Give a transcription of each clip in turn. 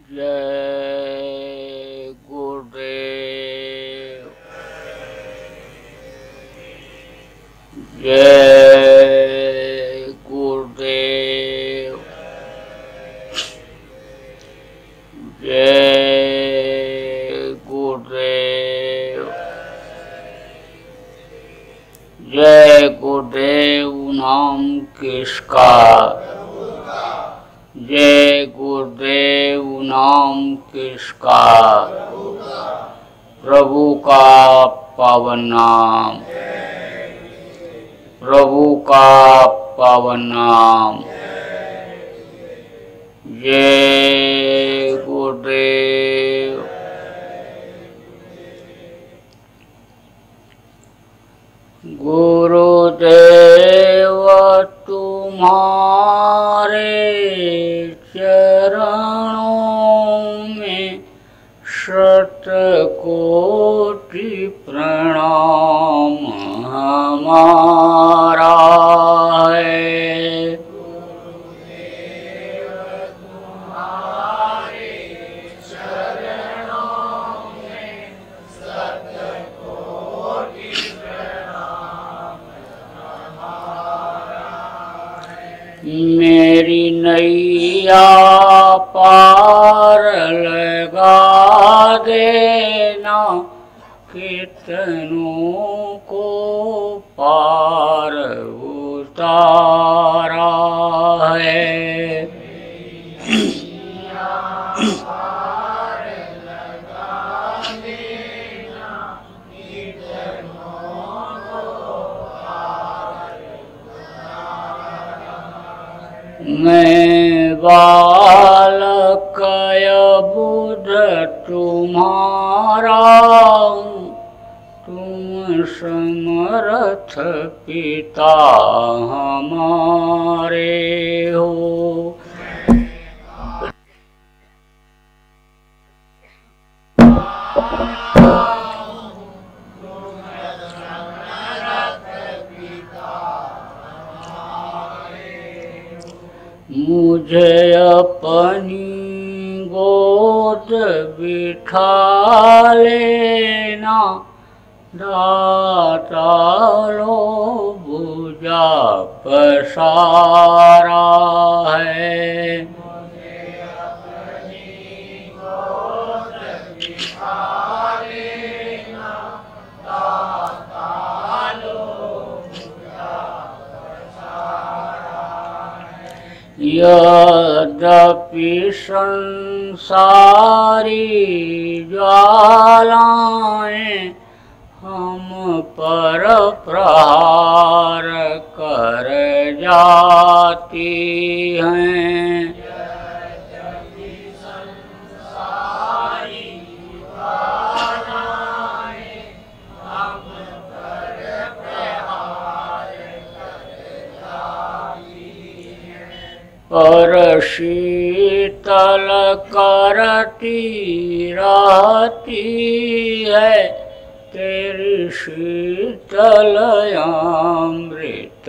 जय गुरुदेव। जय गुरुदेव। जय गुरुदेव। जय गुरुदेव नाम किसका, जय गुरुदेव नाम किसका, प्रभु का पावन नाम, प्रभु का पावन नाम। जय गुरुदेव। गुरुदेव तुम्हारे चरणों में शतकोटि प्रणाम हमारा है। गुरुदेव तुम्हारे चरणों में शतकोटि प्रणाम हमारा है। मेरी नैया पार लगा देना, कितनों को पार उतारा है। पार लगा देना, कितनों को पार उतारा है। मैं बालक बुध तुम्हारा, तुम समर्थ पिता हमारे हो। मुझे अपनी गोद बिठा लेना, दाता लो भुजा पसारा है। मुझे अपनी गोद बिठा लेना, दाता लो भुजा पसारा है। यद्यपि संसारी ज्वालाएं हम पर प्रहार कर जाती हैं, यद्यपि संसारी ज्वालाएं हम पर प्रहार कर जाती हैं, पर शीतल करती रहती है तेरी शीतल अमृत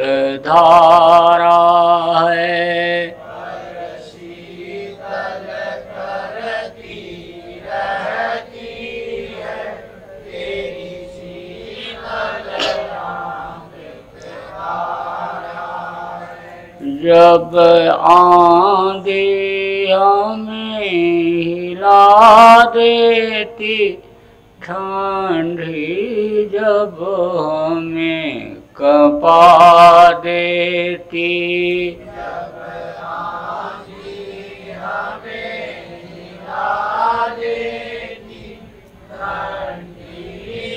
धारा है। पर शीतल करती रहती है तेरी शीतल अमृत धारा है। जब आंधी हमें हिला देती, ठंडी जब हमें कपा देती, जब आंधी हमें हिला देती, ठंडी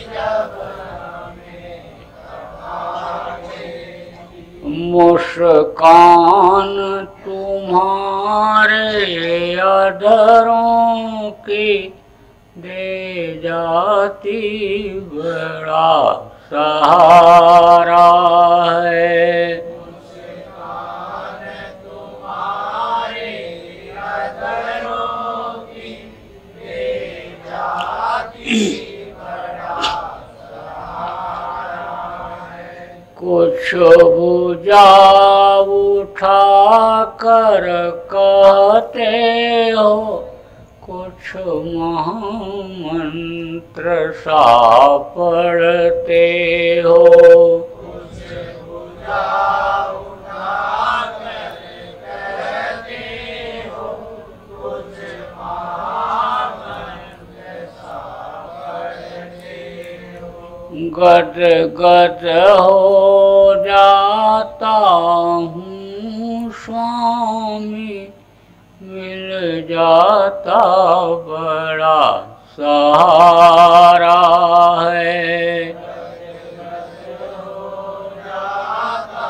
जब हमें कपा देती। मुस्कान तुम्हारे अधरों की दे जाती बड़ा सहारा है। मुस्कान तुम्हारे अधरों की दे जाती बड़ा सहारा है। कुछ भुजा उठा कर कहते हो, कुछ महामंत्र सा पढ़ते हो, कुछ पूजा उठा कर कहते हो, कुछ महामंत्र सा पढ़ते हो। गद गद हो जाता हूँ स्वामी, मिल जाता बड़ा सहारा है। हो जाता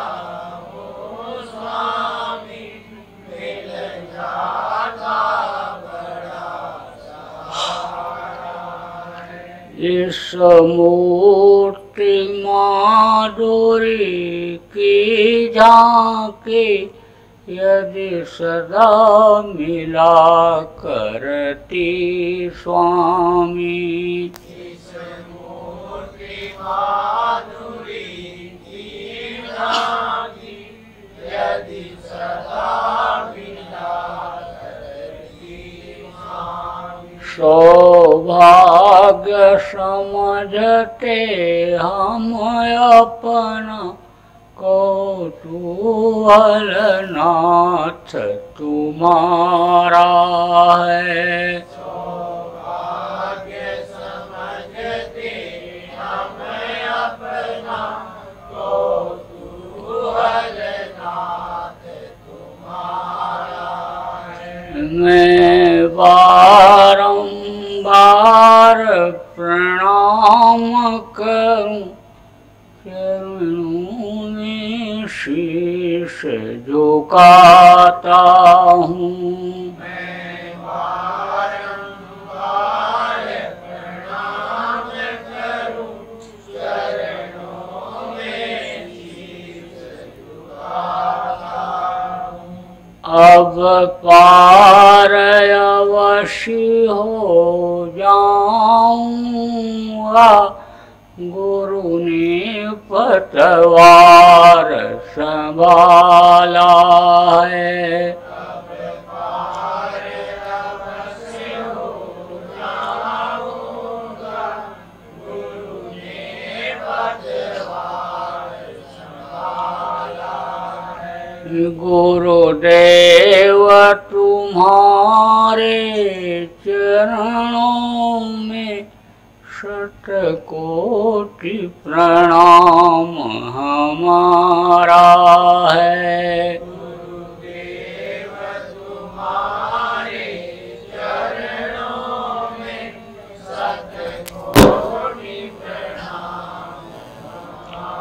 हूँ स्वामी, मिल जाता बड़ा सहारा है। इस मूर्ति माधुरी की झांकी यदि सदा मिला करती स्वामी, इस मूर्ति माधुरी की झांकी यदि सदा मिला करती स्वामी। सौभाग्य समझते हम अपना कौतूहलनाथ तुम्हारा है। सौभाग्य समझते हम अपना कौतूहलनाथ तुम्हारा है। मैं बारंबार प्रणाम करूं, चरणों में शीश झुकाता हूँ। मैं बारंबार प्रणाम करूं, चरणों में शीश झुकाता हूँ। अब पार अवश्य हो जाऊंगा, गुरु ने पतवार संभाला है। अब पार अवश्य हो जाऊंगा, गुरु ने पतवार संभाला है। गुरुदेव तुम्हारे चरणों में शतकोटि प्रणाम हमारा है। गुरुदेव तुम्हारे चरणों में शतकोटि प्रणाम हमारा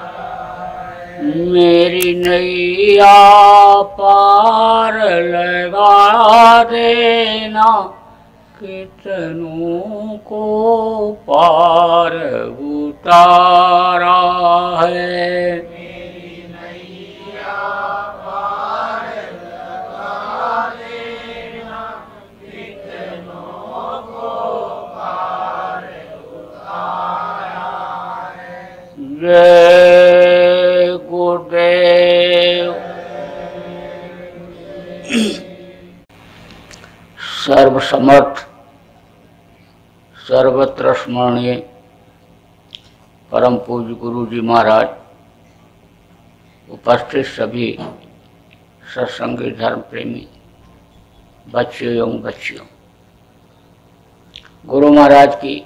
है। मेरी नैया पार लगा देना, कितनों को पार उतारा है। मेरी नैया पार लगा देना, कितनों को पार उतारा है। जय गुरुदेव। सर्वसमर्थ सर्वत्र स्मरणीय परम पूज्य गुरु जी महाराज, उपस्थित सभी सत्संगी धर्म प्रेमी बच्चों एवं बच्चियों, गुरु महाराज की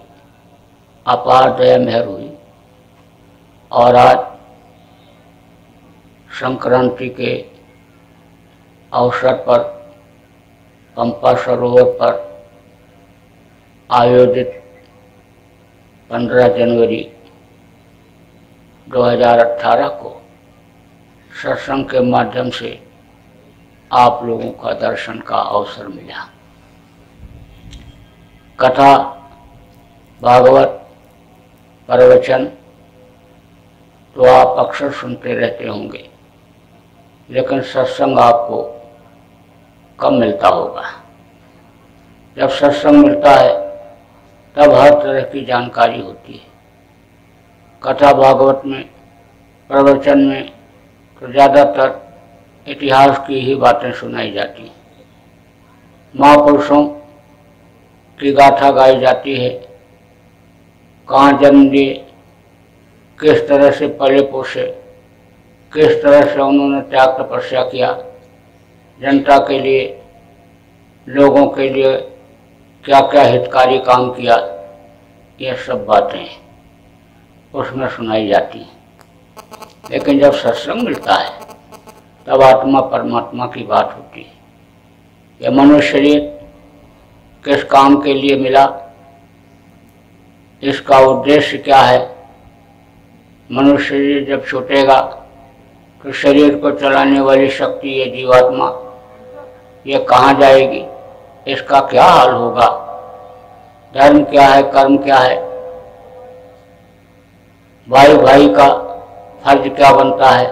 अपार दया मेहर हुई और आज संक्रांति के अवसर पर पंपा सरोवर पर आयोजित 15 जनवरी 2018 को सत्संग के माध्यम से आप लोगों का दर्शन का अवसर मिला। कथा, भागवत, प्रवचन तो आप अक्सर सुनते रहते होंगे, लेकिन सत्संग आपको कम मिलता होगा। जब सत्संग मिलता है तब हर तरह की जानकारी होती है। कथा भागवत में, प्रवचन में तो ज़्यादातर इतिहास की ही बातें सुनाई जाती हैं। महापुरुषों की गाथा गाई जाती है। कहाँ जन्म लिए, किस तरह से पले पोसे, किस तरह से उन्होंने त्याग तपस्या किया, जनता के लिए, लोगों के लिए क्या क्या हितकारी काम किया, ये सब बातें उसमें सुनाई जाती हैं। लेकिन जब सत्संग मिलता है तब आत्मा परमात्मा की बात होती है। यह मनुष्य शरीर किस काम के लिए मिला, इसका उद्देश्य क्या है। मनुष्य शरीर जब छूटेगा तो शरीर को चलाने वाली शक्ति, ये जीवात्मा, ये कहाँ जाएगी, इसका क्या हाल होगा, धर्म क्या है, कर्म क्या है, भाई भाई का फर्ज क्या बनता है,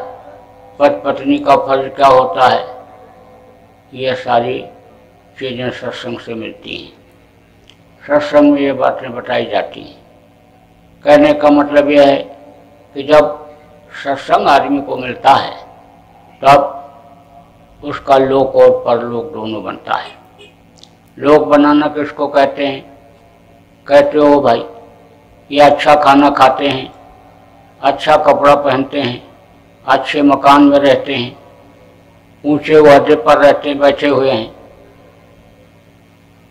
पति पत्नी का फर्ज क्या होता है, ये सारी चीज़ें सत्संग से मिलती हैं। सत्संग में ये बातें बताई जाती हैं। कहने का मतलब यह है कि जब सत्संग आदमी को मिलता है तब उसका लोक और परलोक दोनों बनता है। लोक बनाना किसको कहते हैं? कहते हो भाई, ये अच्छा खाना खाते हैं, अच्छा कपड़ा पहनते हैं, अच्छे मकान में रहते हैं, ऊंचे ओहदे पर रहते बैठे हुए हैं,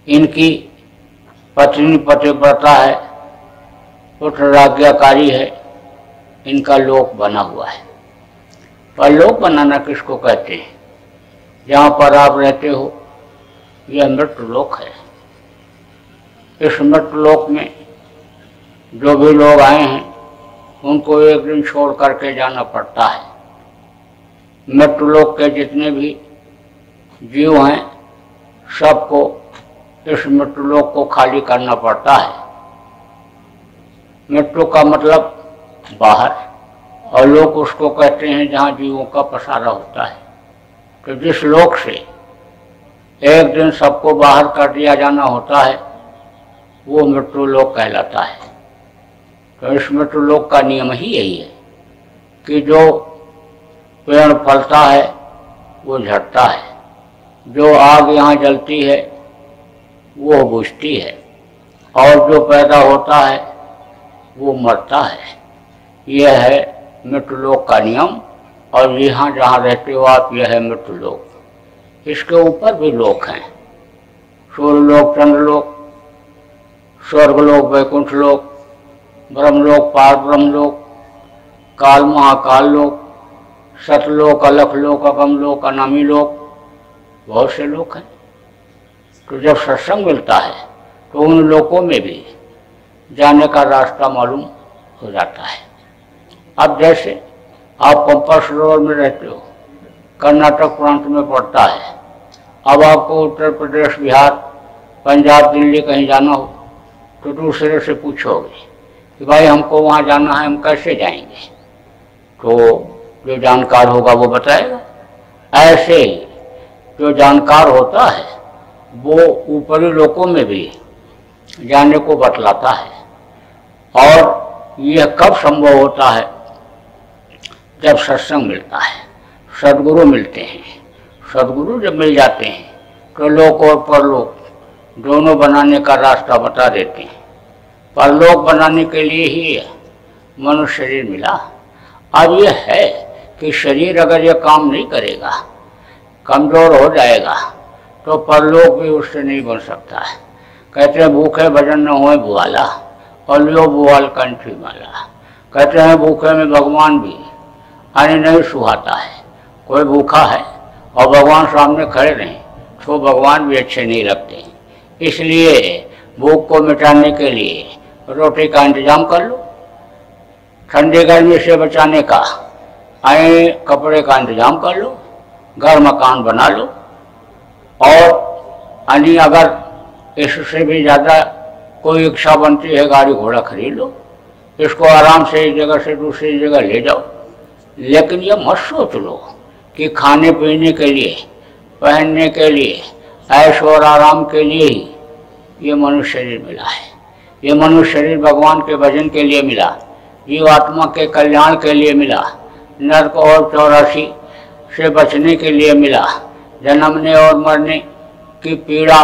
इनकी पत्नी पतिव्रता है, उत्तराज्ञाकारी है, इनका लोक बना हुआ है। पर लोक बनाना किसको कहते हैं? जहाँ पर आप रहते हो यह मृत्यु लोक है। इस मृत्यु लोक में जो भी लोग आए हैं उनको एक दिन छोड़ करके जाना पड़ता है। मृत्यु लोक के जितने भी जीव हैं सबको इस मृत्यु लोक को खाली करना पड़ता है। मृत्यु का मतलब बाहर, और लोक उसको कहते हैं जहाँ जीवों का पसारा होता है। तो जिस लोक से एक दिन सबको बाहर कर दिया जाना होता है वो मृत्यु लोक कहलाता है। तो इस मृत्यु लोक का नियम ही यही है कि जो पेड़ फलता है वो झड़ता है, जो आग यहाँ जलती है वो बुझती है, और जो पैदा होता है वो मरता है। यह है मृत्यु लोक का नियम। और यहाँ जहाँ रहते हो आप, यह है मृत्यु लोक। इसके ऊपर भी लोक हैं, सूर्यलोक, चंद्रलोक, स्वर्गलोक, वैकुंठ लोक, ब्रह्मलोक, पार ब्रह्मलोक, काल महाकाल लोक, सतलोक, अलख लोक, अगम लोक, अनामी लोक, बहुत से लोक हैं। तो जब सत्संग मिलता है तो उन लोकों में भी जाने का रास्ता मालूम हो जाता है। अब जैसे आप पंपा सरोवर में रहते हो, कर्नाटक प्रांत में पड़ता है। अब आपको उत्तर प्रदेश, बिहार, पंजाब, दिल्ली कहीं जाना हो तो दूसरे से पूछोगे कि भाई हमको वहाँ जाना है, हम कैसे जाएंगे? तो जो जानकार होगा वो बताएगा। ऐसे ही जो जानकार होता है वो ऊपरी लोकों में भी जाने को बतलाता है। और यह कब संभव होता है? जब सत्संग मिलता है, सद्गुरु मिलते हैं। सद्गुरु जब मिल जाते हैं तो लोक और परलोक दोनों बनाने का रास्ता बता देते हैं। परलोक बनाने के लिए ही मनुष्य शरीर मिला। अब यह है कि शरीर अगर यह काम नहीं करेगा, कमज़ोर हो जाएगा, तो परलोक भी उससे नहीं बन सकता है। कहते हैं भूखे भजन न होए बुआला, और लियो बुआल कंठी माला। कहते हैं भूखे में भगवान भी आने नहीं सुहाता है। कोई भूखा है और भगवान सामने खड़े रहें तो भगवान भी अच्छे नहीं लगते। इसलिए भूख को मिटाने के लिए रोटी का इंतजाम कर लो, ठंडी गर्मी से बचाने का आए कपड़े का इंतजाम कर लो, घर मकान बना लो, और यानी अगर इससे भी ज़्यादा कोई इच्छा बनती है गाड़ी घोड़ा खरीद लो, इसको आराम से एक जगह से दूसरी जगह ले जाओ। लेकिन ये मत सोच लो कि खाने पीने के लिए, पहनने के लिए, ऐश और आराम के लिए ही ये मनुष्य शरीर मिला है। ये मनुष्य शरीर भगवान के भजन के लिए मिला, जीवात्मा के कल्याण के लिए मिला, नरक और 84 से बचने के लिए मिला, जन्मने और मरने की पीड़ा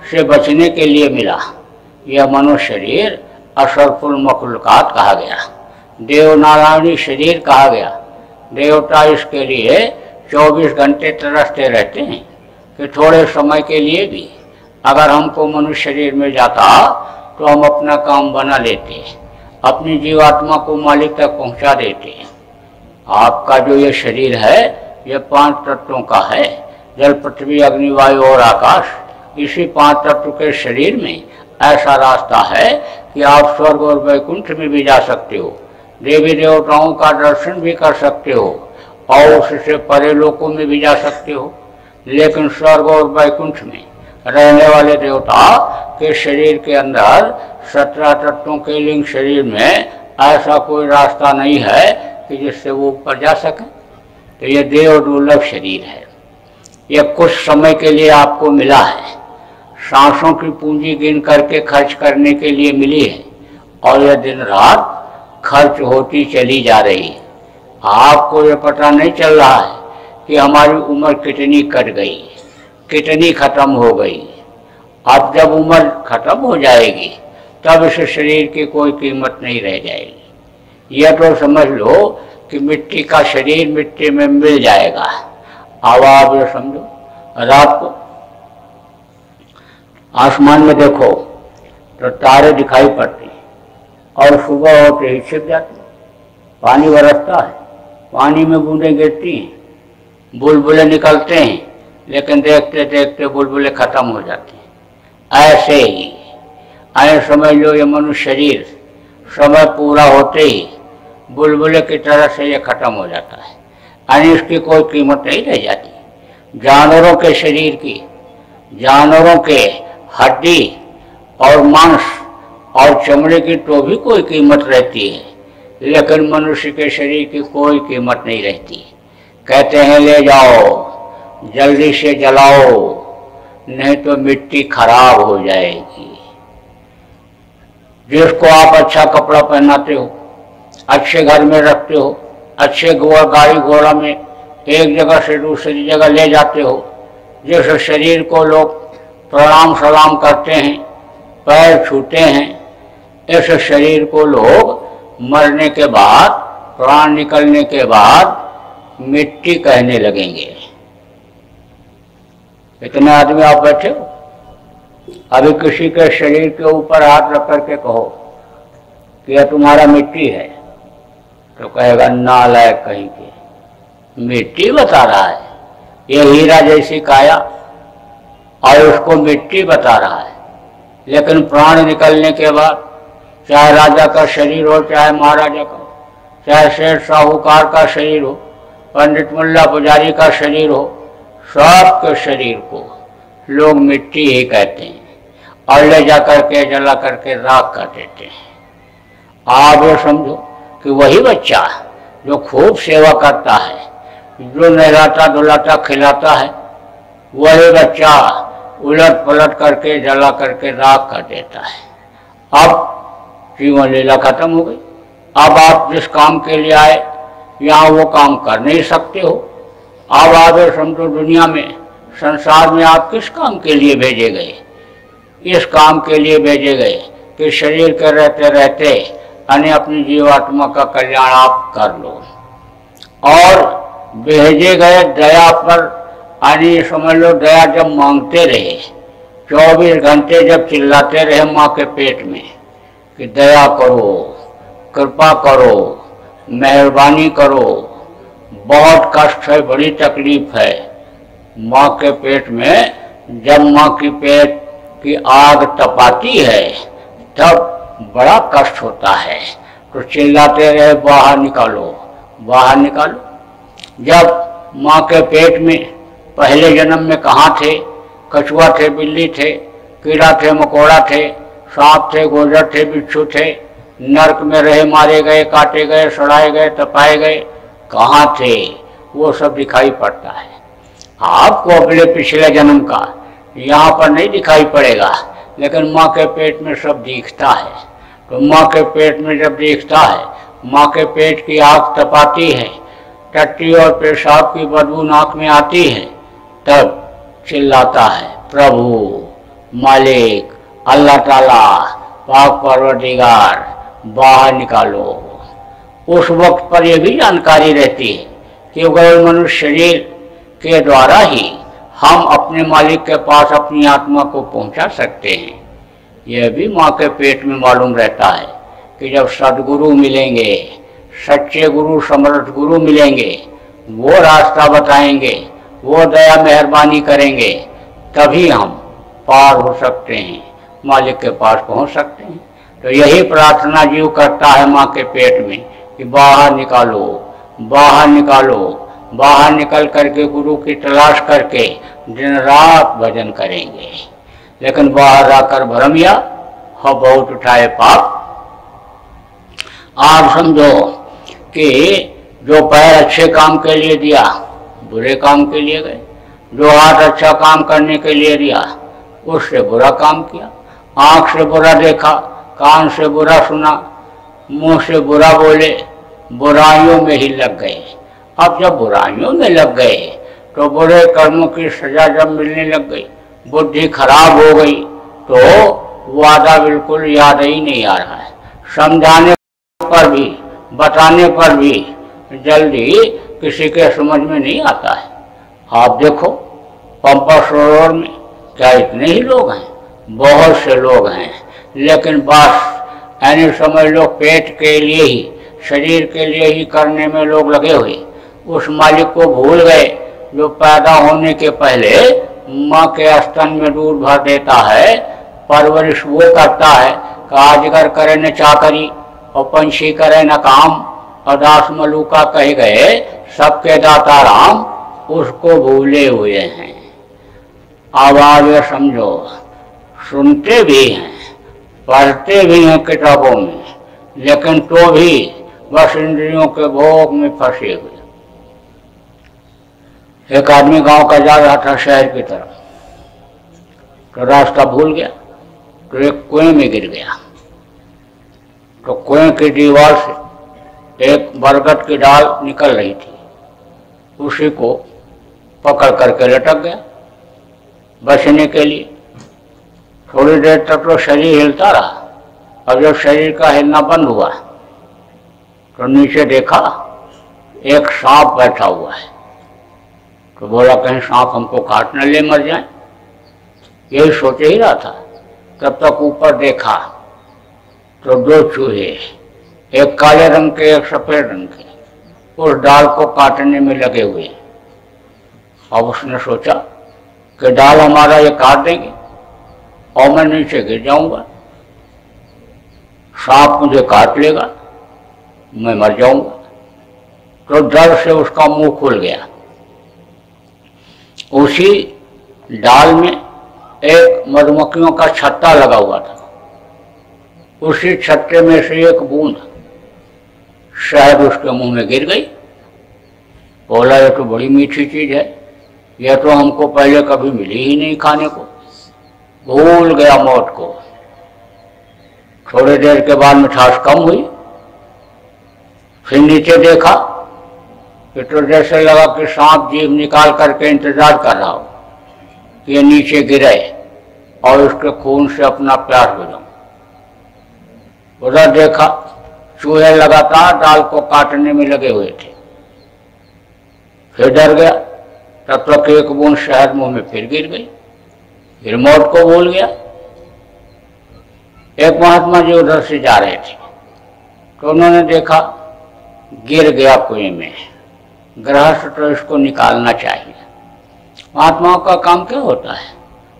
से बचने के लिए मिला। यह मनुष्य शरीर अशरफुल मखलूकात कहा गया, देव नारायणी शरीर कहा गया। देवता इसके लिए 24 घंटे तरसते रहते हैं कि थोड़े समय के लिए भी अगर हमको मनुष्य शरीर में जाता तो हम अपना काम बना लेते, अपनी जीवात्मा को मालिक तक पहुंचा देते। आपका जो ये शरीर है ये 5 तत्वों का है, जल पृथ्वी अग्नि वायु और आकाश। इसी 5 तत्व के शरीर में ऐसा रास्ता है कि आप स्वर्ग और वैकुंठ में भी जा सकते हो, देवी देवताओं का दर्शन भी कर सकते हो और उससे परे लोकों में भी जा सकते हो। लेकिन स्वर्ग और वैकुंठ में रहने वाले देवता के शरीर के अंदर 17 तत्वों के लिंग शरीर में ऐसा कोई रास्ता नहीं है कि जिससे वो ऊपर जा सके। तो ये देव दुर्लभ शरीर है, यह कुछ समय के लिए आपको मिला है, सांसों की पूंजी गिन करके खर्च करने के लिए मिली है और यह दिन रात खर्च होती चली जा रही है। आपको ये पता नहीं चल रहा है कि हमारी उम्र कितनी कट गई, कितनी खत्म हो गई। अब जब उम्र खत्म हो जाएगी तब इस शरीर की कोई कीमत नहीं रह जाएगी। यह तो समझ लो कि मिट्टी का शरीर मिट्टी में मिल जाएगा। अब आप ये समझो, रात को आसमान में देखो तो तारे दिखाई पड़ते हैं और सुबह होते ही छिप जाते हैं। पानी बरसता है, पानी में बूंदें गिरती हैं, बुलबुले निकलते हैं, लेकिन देखते देखते बुलबुले खत्म हो जाते हैं। ऐसे ही आए समझ लो ये मनुष्य शरीर समय पूरा होते ही बुलबुले की तरह से ये खत्म हो जाता है, यानी इसकी कोई कीमत नहीं रह जाती। जानवरों के शरीर की, जानवरों के हड्डी और मांस और चमड़े की तो भी कोई कीमत रहती है, लेकिन मनुष्य के शरीर की कोई कीमत नहीं रहती। कहते हैं ले जाओ, जल्दी से जलाओ, नहीं तो मिट्टी खराब हो जाएगी। जिसको आप अच्छा कपड़ा पहनाते हो, अच्छे घर में रखते हो, अच्छे गाड़ी घोड़ा में एक जगह से दूसरी जगह ले जाते हो, जिस शरीर को लोग प्रणाम सलाम करते हैं, पैर छूते हैं, इस शरीर को लोग मरने के बाद, प्राण निकलने के बाद मिट्टी कहने लगेंगे। इतने आदमी आप बैठे हो, अभी किसी के शरीर के ऊपर हाथ रख करके कहो कि यह तुम्हारा मिट्टी है, तो कहेगा नालायक कहीं के, मिट्टी बता रहा है, ये हीरा जैसी काया और उसको मिट्टी बता रहा है। लेकिन प्राण निकलने के बाद चाहे राजा का शरीर हो, चाहे महाराजा का हो, चाहे शेठ साहूकार का शरीर हो, पंडित मुल्ला पुजारी का शरीर हो, सबके शरीर को लोग मिट्टी ही कहते हैं और ले जा करके जला करके राख कर देते हैं। आप ये समझो कि वही बच्चा जो खूब सेवा करता है, जो नहलाता धुलाता खिलाता है, वही बच्चा उलट पलट करके जला करके राख कर देता है। अब जीवन लीला खत्म हो गई। अब आप जिस काम के लिए आए यहाँ वो काम कर नहीं सकते हो। अब आप समझो दुनिया में, संसार में आप किस काम के लिए भेजे गए? इस काम के लिए भेजे गए कि शरीर के रहते रहते यानी अपनी जीवात्मा का कल्याण आप कर लो। और भेजे गए दया पर, यानी समझ लो दया जब मांगते रहे, 24 घंटे जब चिल्लाते रहे माँ के पेट में कि दया करो, कृपा करो, मेहरबानी करो, बहुत कष्ट है, बड़ी तकलीफ है। माँ के पेट में जब माँ की पेट की आग तपाती है तब बड़ा कष्ट होता है, तो चिल्लाते रहे बाहर निकालो, बाहर निकालो। जब माँ के पेट में पहले जन्म में कहाँ थे? कछुआ थे, बिल्ली थे, कीड़ा थे, मकोड़ा थे, सांप थे, गोजर थे, बिच्छू थे, नरक में रहे, मारे गए, काटे गए, सड़ाए गए, तपाए गए, कहाँ थे? वो सब दिखाई पड़ता है। आपको अपने पिछले जन्म का यहाँ पर नहीं दिखाई पड़ेगा, लेकिन माँ के पेट में सब दिखता है। तो माँ के पेट में जब दिखता है, माँ के पेट की आग तपाती है, टट्टी और पेशाब की बदबू नाक में आती है, तब चिल्लाता है प्रभु मालिक अल्लाह ताला पाक परवरदिगार बाहर निकालो। उस वक्त पर यह भी जानकारी रहती है कि अगर मनुष्य शरीर के द्वारा ही हम अपने मालिक के पास अपनी आत्मा को पहुंचा सकते हैं। यह भी माँ के पेट में मालूम रहता है कि जब सदगुरु मिलेंगे, सच्चे गुरु समर्थ गुरु मिलेंगे, वो रास्ता बताएंगे, वो दया मेहरबानी करेंगे, तभी हम पार हो सकते हैं, मालिक के पास पहुंच सकते हैं। तो यही प्रार्थना जीव करता है माँ के पेट में कि बाहर निकालो, बाहर निकालो। बाहर निकल करके गुरु की तलाश करके दिन रात भजन करेंगे। लेकिन बाहर आकर भरमिया हो बहुत उठाए पाप। आप समझो कि जो पैर अच्छे काम के लिए दिया बुरे काम के लिए गए, जो हाथ अच्छा काम करने के लिए दिया उससे बुरा काम किया, आंख से बुरा देखा, कान से बुरा सुना, मुंह से बुरा बोले, बुराइयों में ही लग गए। अब जब बुराइयों में लग गए तो बुरे कर्मों की सजा जब मिलने लग गई, बुद्धि खराब हो गई, तो वादा बिल्कुल याद ही नहीं आ रहा है। समझाने पर भी, बताने पर भी जल्दी किसी के समझ में नहीं आता है। आप देखो पंपा सरोवर में क्या इतने ही लोग हैं, बहुत से लोग हैं, लेकिन बस यानी समझ लो पेट के लिए ही, शरीर के लिए ही करने में लोग लगे हुए, उस मालिक को भूल गए जो पैदा होने के पहले माँ के स्तन में दूध भर देता है, परवरिश वो करता है कि अजगर करे न चाकरी और पंछी करे न काम, और दास मलूका कहे गए सबके दाता राम, उसको भूले हुए हैं। अब आगे समझो, सुनते भी हैं, पढ़ते भी हैं किताबों में, लेकिन तो भी बस इंद्रियों के भोग में फंसे हुए। एक आदमी गांव का जा रहा था शहर की तरफ, तो रास्ता भूल गया, तो एक कुएं में गिर गया। तो कुएं की दीवार से एक बरगद की डाल निकल रही थी, उसी को पकड़ करके लटक गया बचने के लिए। थोड़ी देर तक तो शरीर हिलता रहा, और जब शरीर का हिलना बंद हुआ तो नीचे देखा एक सांप बैठा हुआ है। तो बोला कहीं सांप हमको काट न ले मर जाए, यही सोच ही रहा था। तब तक ऊपर देखा तो दो चूहे, एक काले रंग के एक सफेद रंग के, उस डाल को काटने में लगे हुए। अब उसने सोचा कि डाल हमारा ये काट देंगे और मैं नीचे गिर जाऊंगा, सांप मुझे काट लेगा, मैं मर जाऊंगा। तो डर से उसका मुंह खुल गया। उसी डाल में एक मधुमक्खियों का छत्ता लगा हुआ था, उसी छत्ते में से एक बूंद शहद उसके मुंह में गिर गई। बोला ये तो बड़ी मीठी चीज है, यह तो हमको पहले कभी मिली ही नहीं खाने को, भूल गया मौत को। थोड़ी देर के बाद मिठास कम हुई, फिर नीचे देखा कि तो जैसे लगा कि सांप जीभ निकाल करके इंतजार कर रहा हो कि ये नीचे गिरे और उसके खून से अपना प्यास बुझाऊं। उधर देखा चूहे लगातार डाल को काटने में लगे हुए थे। फिर डर गया, तब तक एक बूंद शहद मुंह में फिर गिर गई, फिर मौत को भूल गया। एक महात्मा जी उधर से जा रहे थे, तो उन्होंने देखा गिर गया कुएं में, गृहस्थ तो इसको निकालना चाहिए। महात्माओं का काम क्या होता है,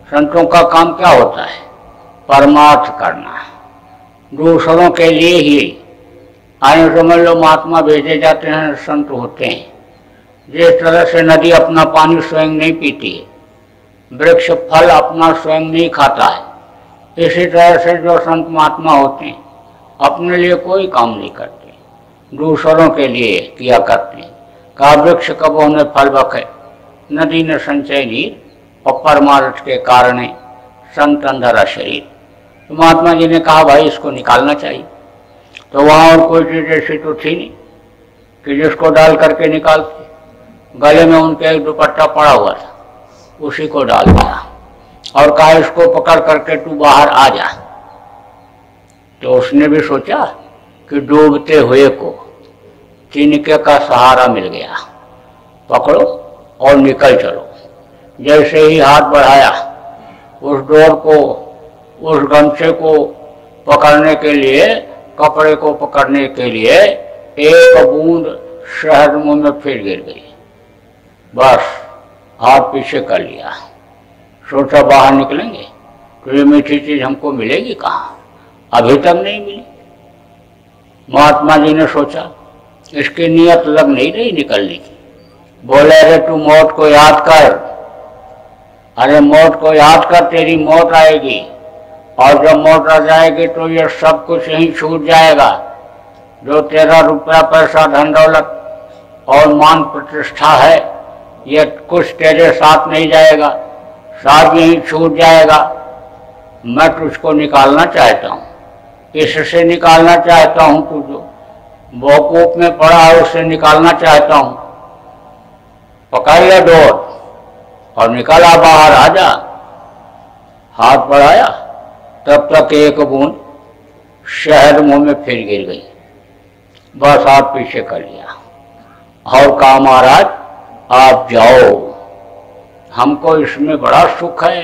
संतों का काम क्या होता है? परमार्थ करना, दूसरों के लिए ही। आए समझ लो महात्मा भेजे जाते हैं, संत होते हैं। जिस तरह से नदी अपना पानी स्वयं नहीं पीती है, वृक्ष फल अपना स्वयं नहीं खाता है, इसी तरह से जो संत महात्मा होते हैं अपने लिए कोई काम नहीं करते, दूसरों के लिए किया करते हैं। का वृक्ष कब उन्हें फल बखे, नदी न संचय नीर, और परमार्थ के कारण संत अंधरा शरीर। तो महात्मा जी ने कहा भाई इसको निकालना चाहिए। तो वहाँ और कोई चीज ऐसी तो थी नहीं कि जिसको डाल करके निकालते। गले में उनके एक दुपट्टा पड़ा हुआ था, उसी को डाल दिया और कहा इसको पकड़ करके तू बाहर आ जा। तो उसने भी सोचा कि डूबते हुए को तिनके का सहारा मिल गया, पकड़ो और निकल चलो। जैसे ही हाथ बढ़ाया उस डोर को, उस गमछे को पकड़ने के लिए, कपड़े को पकड़ने के लिए, एक बूंद शहद मुंह में फिर गिर गई। बस हाथ पीछे कर लिया। सोचा बाहर निकलेंगे तो ये मीठी चीज हमको मिलेगी कहाँ, अभी तक नहीं मिली। महात्मा जी ने सोचा इसकी नीयत लग नहीं रही निकलने की। बोले अरे तू मौत को याद कर, अरे मौत को याद कर, तेरी मौत आएगी और जब मौत आ जाएगी तो ये सब कुछ यहीं छूट जाएगा। जो तेरा रुपया पैसा धन दौलत और मान प्रतिष्ठा है ये कुछ तेरे साथ नहीं जाएगा, सब यहीं छूट जाएगा। मैं तुझको निकालना चाहता हूँ, इससे निकालना चाहता हूँ, तू जो बेवकूफ में पड़ा है उससे निकालना चाहता हूँ। पकड़ ले डोर और निकाला बाहर, आ जा। हाथ बढ़ाया तब तक एक बूंद शहद मुंह में फिर गिर गई। बस हाथ पीछे कर लिया और कहा महाराज आप जाओ, हमको इसमें बड़ा सुख है,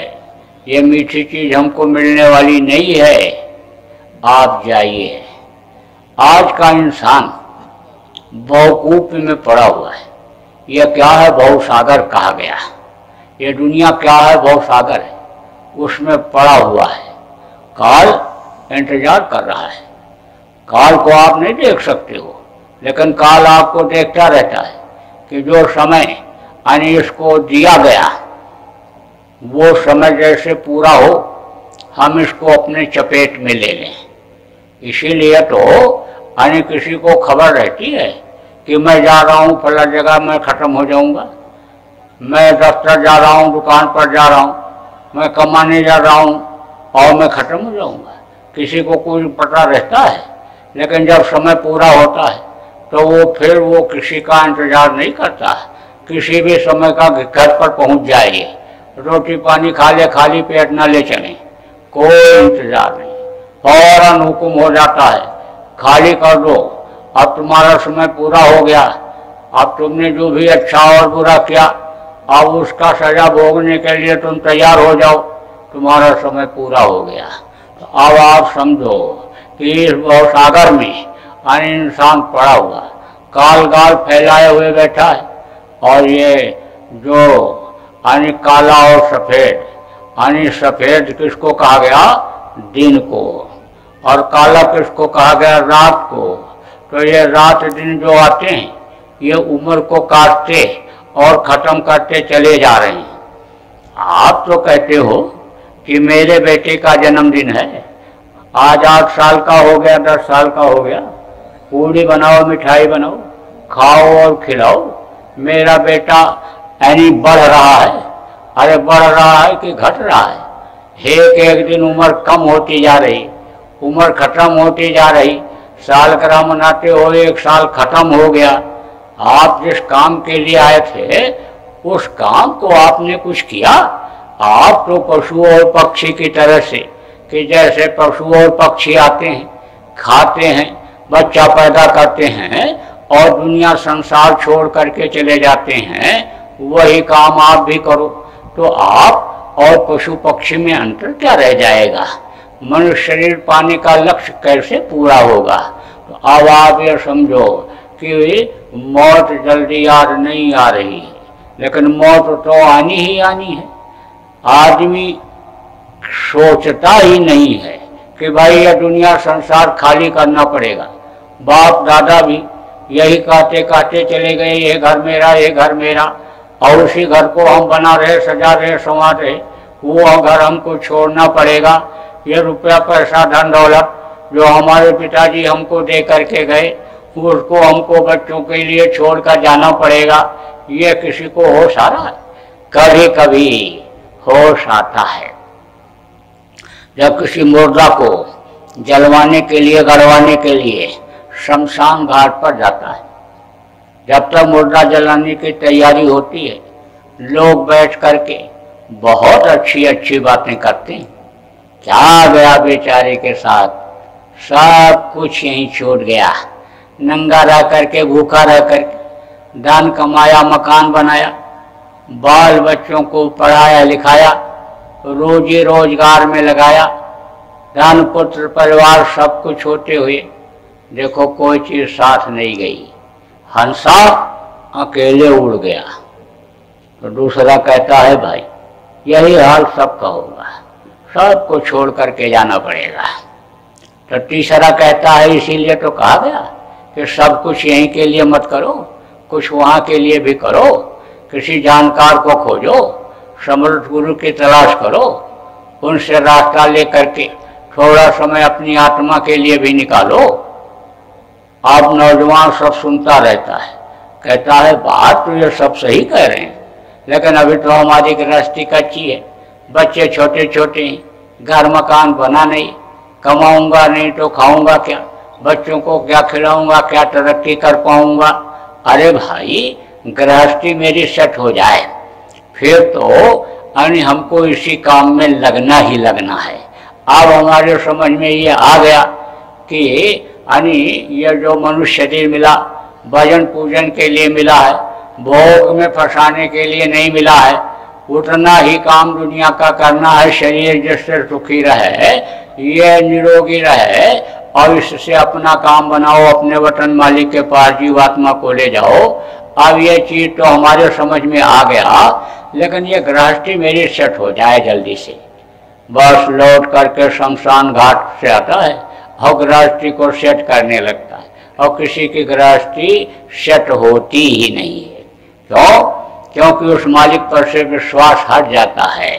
ये मीठी चीज हमको मिलने वाली नहीं है, आप जाइए। आज का इंसान बेवकूफी में पड़ा हुआ है। यह क्या है, भवसागर कहा गया। ये दुनिया क्या है, भवसागर है, उसमें पड़ा हुआ है। काल इंतजार कर रहा है। काल को आप नहीं देख सकते हो, लेकिन काल आपको देखता रहता है कि जो समय यानी इसको दिया गया वो समय जैसे पूरा हो हम इसको अपने चपेट में ले लें। इसीलिए तो यानी किसी को खबर रहती है कि मैं जा रहा हूँ फला जगह, मैं ख़त्म हो जाऊँगा, मैं दफ्तर जा रहा हूँ, दुकान पर जा रहा हूँ, मैं कमाने जा रहा हूँ और मैं ख़त्म हो जाऊँगा। किसी को कोई पता रहता है, लेकिन जब समय पूरा होता है तो वो किसी का इंतजार नहीं करता, किसी भी समय का घर पर पहुँच जाइए, रोटी पानी खा ले, खाली पेट न ले चलें, कोई इंतजार नहीं, फौरन हुक्म हो जाता है खाली कर दो, अब तुम्हारा समय पूरा हो गया, अब तुमने जो भी अच्छा और बुरा किया अब उसका सजा भोगने के लिए तुम तैयार हो जाओ, तुम्हारा समय पूरा हो गया। तो अब आप समझो कि इस भवसागर में इंसान पड़ा हुआ, काल गाल फैलाए हुए बैठा है। और ये जो काला और सफ़ेद, सफ़ेद किसको कहा गया, दिन को, और काला किसको कहा गया, रात को। तो ये रात दिन जो आते हैं ये उम्र को काटते और ख़त्म करते चले जा रहे हैं। आप तो कहते हो कि मेरे बेटे का जन्मदिन है, आज 8 साल का हो गया, 10 साल का हो गया, पूड़ी बनाओ, मिठाई बनाओ, खाओ और खिलाओ। मेरा बेटा बढ़ रहा है। अरे बढ़ रहा है कि घट रहा है? एक दिन उम्र कम होती जा रही, उम्र खत्म होती जा रही। सालगिरह मनाते हो, 1 साल खत्म हो गया। आप जिस काम के लिए आए थे उस काम को आपने कुछ किया? आप तो पशु और पक्षी की तरह से, कि जैसे पशु और पक्षी आते हैं, खाते हैं, बच्चा पैदा करते हैं और दुनिया संसार छोड़ करके चले जाते हैं, वही काम आप भी करो। तो आप और पशु पक्षी में अंतर क्या रह जाएगा? मनुष्य शरीर पाने का लक्ष्य कैसे पूरा होगा? तो अब आप ये समझो कि मौत जल्दी याद नहीं आ रही है, लेकिन मौत तो आनी ही आनी है। आदमी सोचता ही नहीं है कि भाई यह दुनिया संसार खाली करना पड़ेगा। बाप दादा भी यही कहते कहते चले गए, ये घर मेरा, ये घर मेरा, और उसी घर को हम बना रहे, सजा रहे, संवार रहे। वो घर हमको छोड़ना पड़ेगा। ये रुपया पैसा धन दौलत जो हमारे पिताजी हमको दे करके गए, उसको हमको बच्चों के लिए छोड़ कर जाना पड़ेगा। ये किसी को होश आ रहा है? कभी कभी होश आता है जब किसी मुर्दा को जलवाने के लिए, गड़वाने के लिए शमशान घाट पर जाता है। जब तक मुर्दा जलाने की तैयारी होती है, लोग बैठ करके बहुत अच्छी अच्छी बातें करते हैं। क्या गया बेचारे के साथ, सब कुछ यहीं छूट गया। नंगा रह करके, भूखा रह करके दान कमाया, मकान बनाया, बाल बच्चों को पढ़ाया लिखाया, रोजी रोजगार में लगाया, धन पुत्र परिवार सब कुछ होते हुए देखो कोई चीज साथ नहीं गई। हंसा अकेले उड़ गया। तो दूसरा कहता है भाई यही हाल सबका होगा, सबको छोड़ करके जाना पड़ेगा। तो तीसरा कहता है इसीलिए तो कहा गया कि सब कुछ यहीं के लिए मत करो, कुछ वहाँ के लिए भी करो। किसी जानकार को खोजो, समर्थ गुरु की तलाश करो, उनसे रास्ता ले करके थोड़ा समय अपनी आत्मा के लिए भी निकालो। आप नौजवान सब सुनता रहता है, कहता है बात तो ये सब सही कह रहे हैं, लेकिन अभी तो हमारी गृहस्थी कच्ची है, बच्चे छोटे छोटे हैं, घर मकान बना नहीं, कमाऊंगा नहीं तो खाऊंगा क्या, बच्चों को क्या खिलाऊंगा, क्या तरक्की कर पाऊंगा। अरे भाई गृहस्थी मेरी सेट हो जाए फिर तो हमको इसी काम में लगना ही लगना है। अब हमारे समझ में ये आ गया कि ये जो मनुष्य शरीर मिला भजन पूजन के लिए मिला है, भोग में फंसाने के लिए नहीं मिला है। उतना ही काम दुनिया का करना है, शरीर जिससे सुखी रहे, ये निरोगी रहे और इससे अपना काम बनाओ, अपने वतन मालिक के पास जीवात्मा को ले जाओ। अब ये चीज तो हमारे समझ में आ गया, लेकिन ये गृहस्थी मेरी सेट हो जाए जल्दी से। बस लौट करके शमशान घाट से आता है और गृहस्थी को सेट करने लगता है, और किसी की गृहस्थी सेट होती ही नहीं है। क्यों? क्योंकि उस मालिक पर से विश्वास हट जाता है।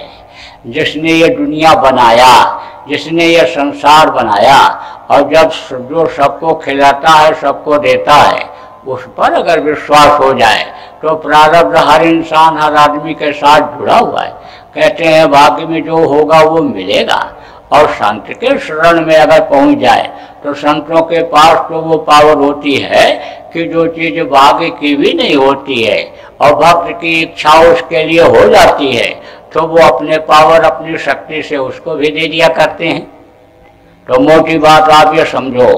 जिसने ये दुनिया बनाया, जिसने ये संसार बनाया, और जब जो सबको खिलाता है, सबको देता है, उस पर अगर विश्वास हो जाए तो प्रारब्ध हर इंसान, हर आदमी के साथ जुड़ा हुआ है। कहते हैं भाग्य में जो होगा वो मिलेगा। और संत के शरण में अगर पहुंच जाए तो संतों के पास तो वो पावर होती है कि जो चीज भाग्य की भी नहीं होती है और भक्त की इच्छा उसके लिए हो जाती है, तो वो अपने पावर, अपनी शक्ति से उसको भी दे दिया करते हैं। तो मोटी बात आप ये समझो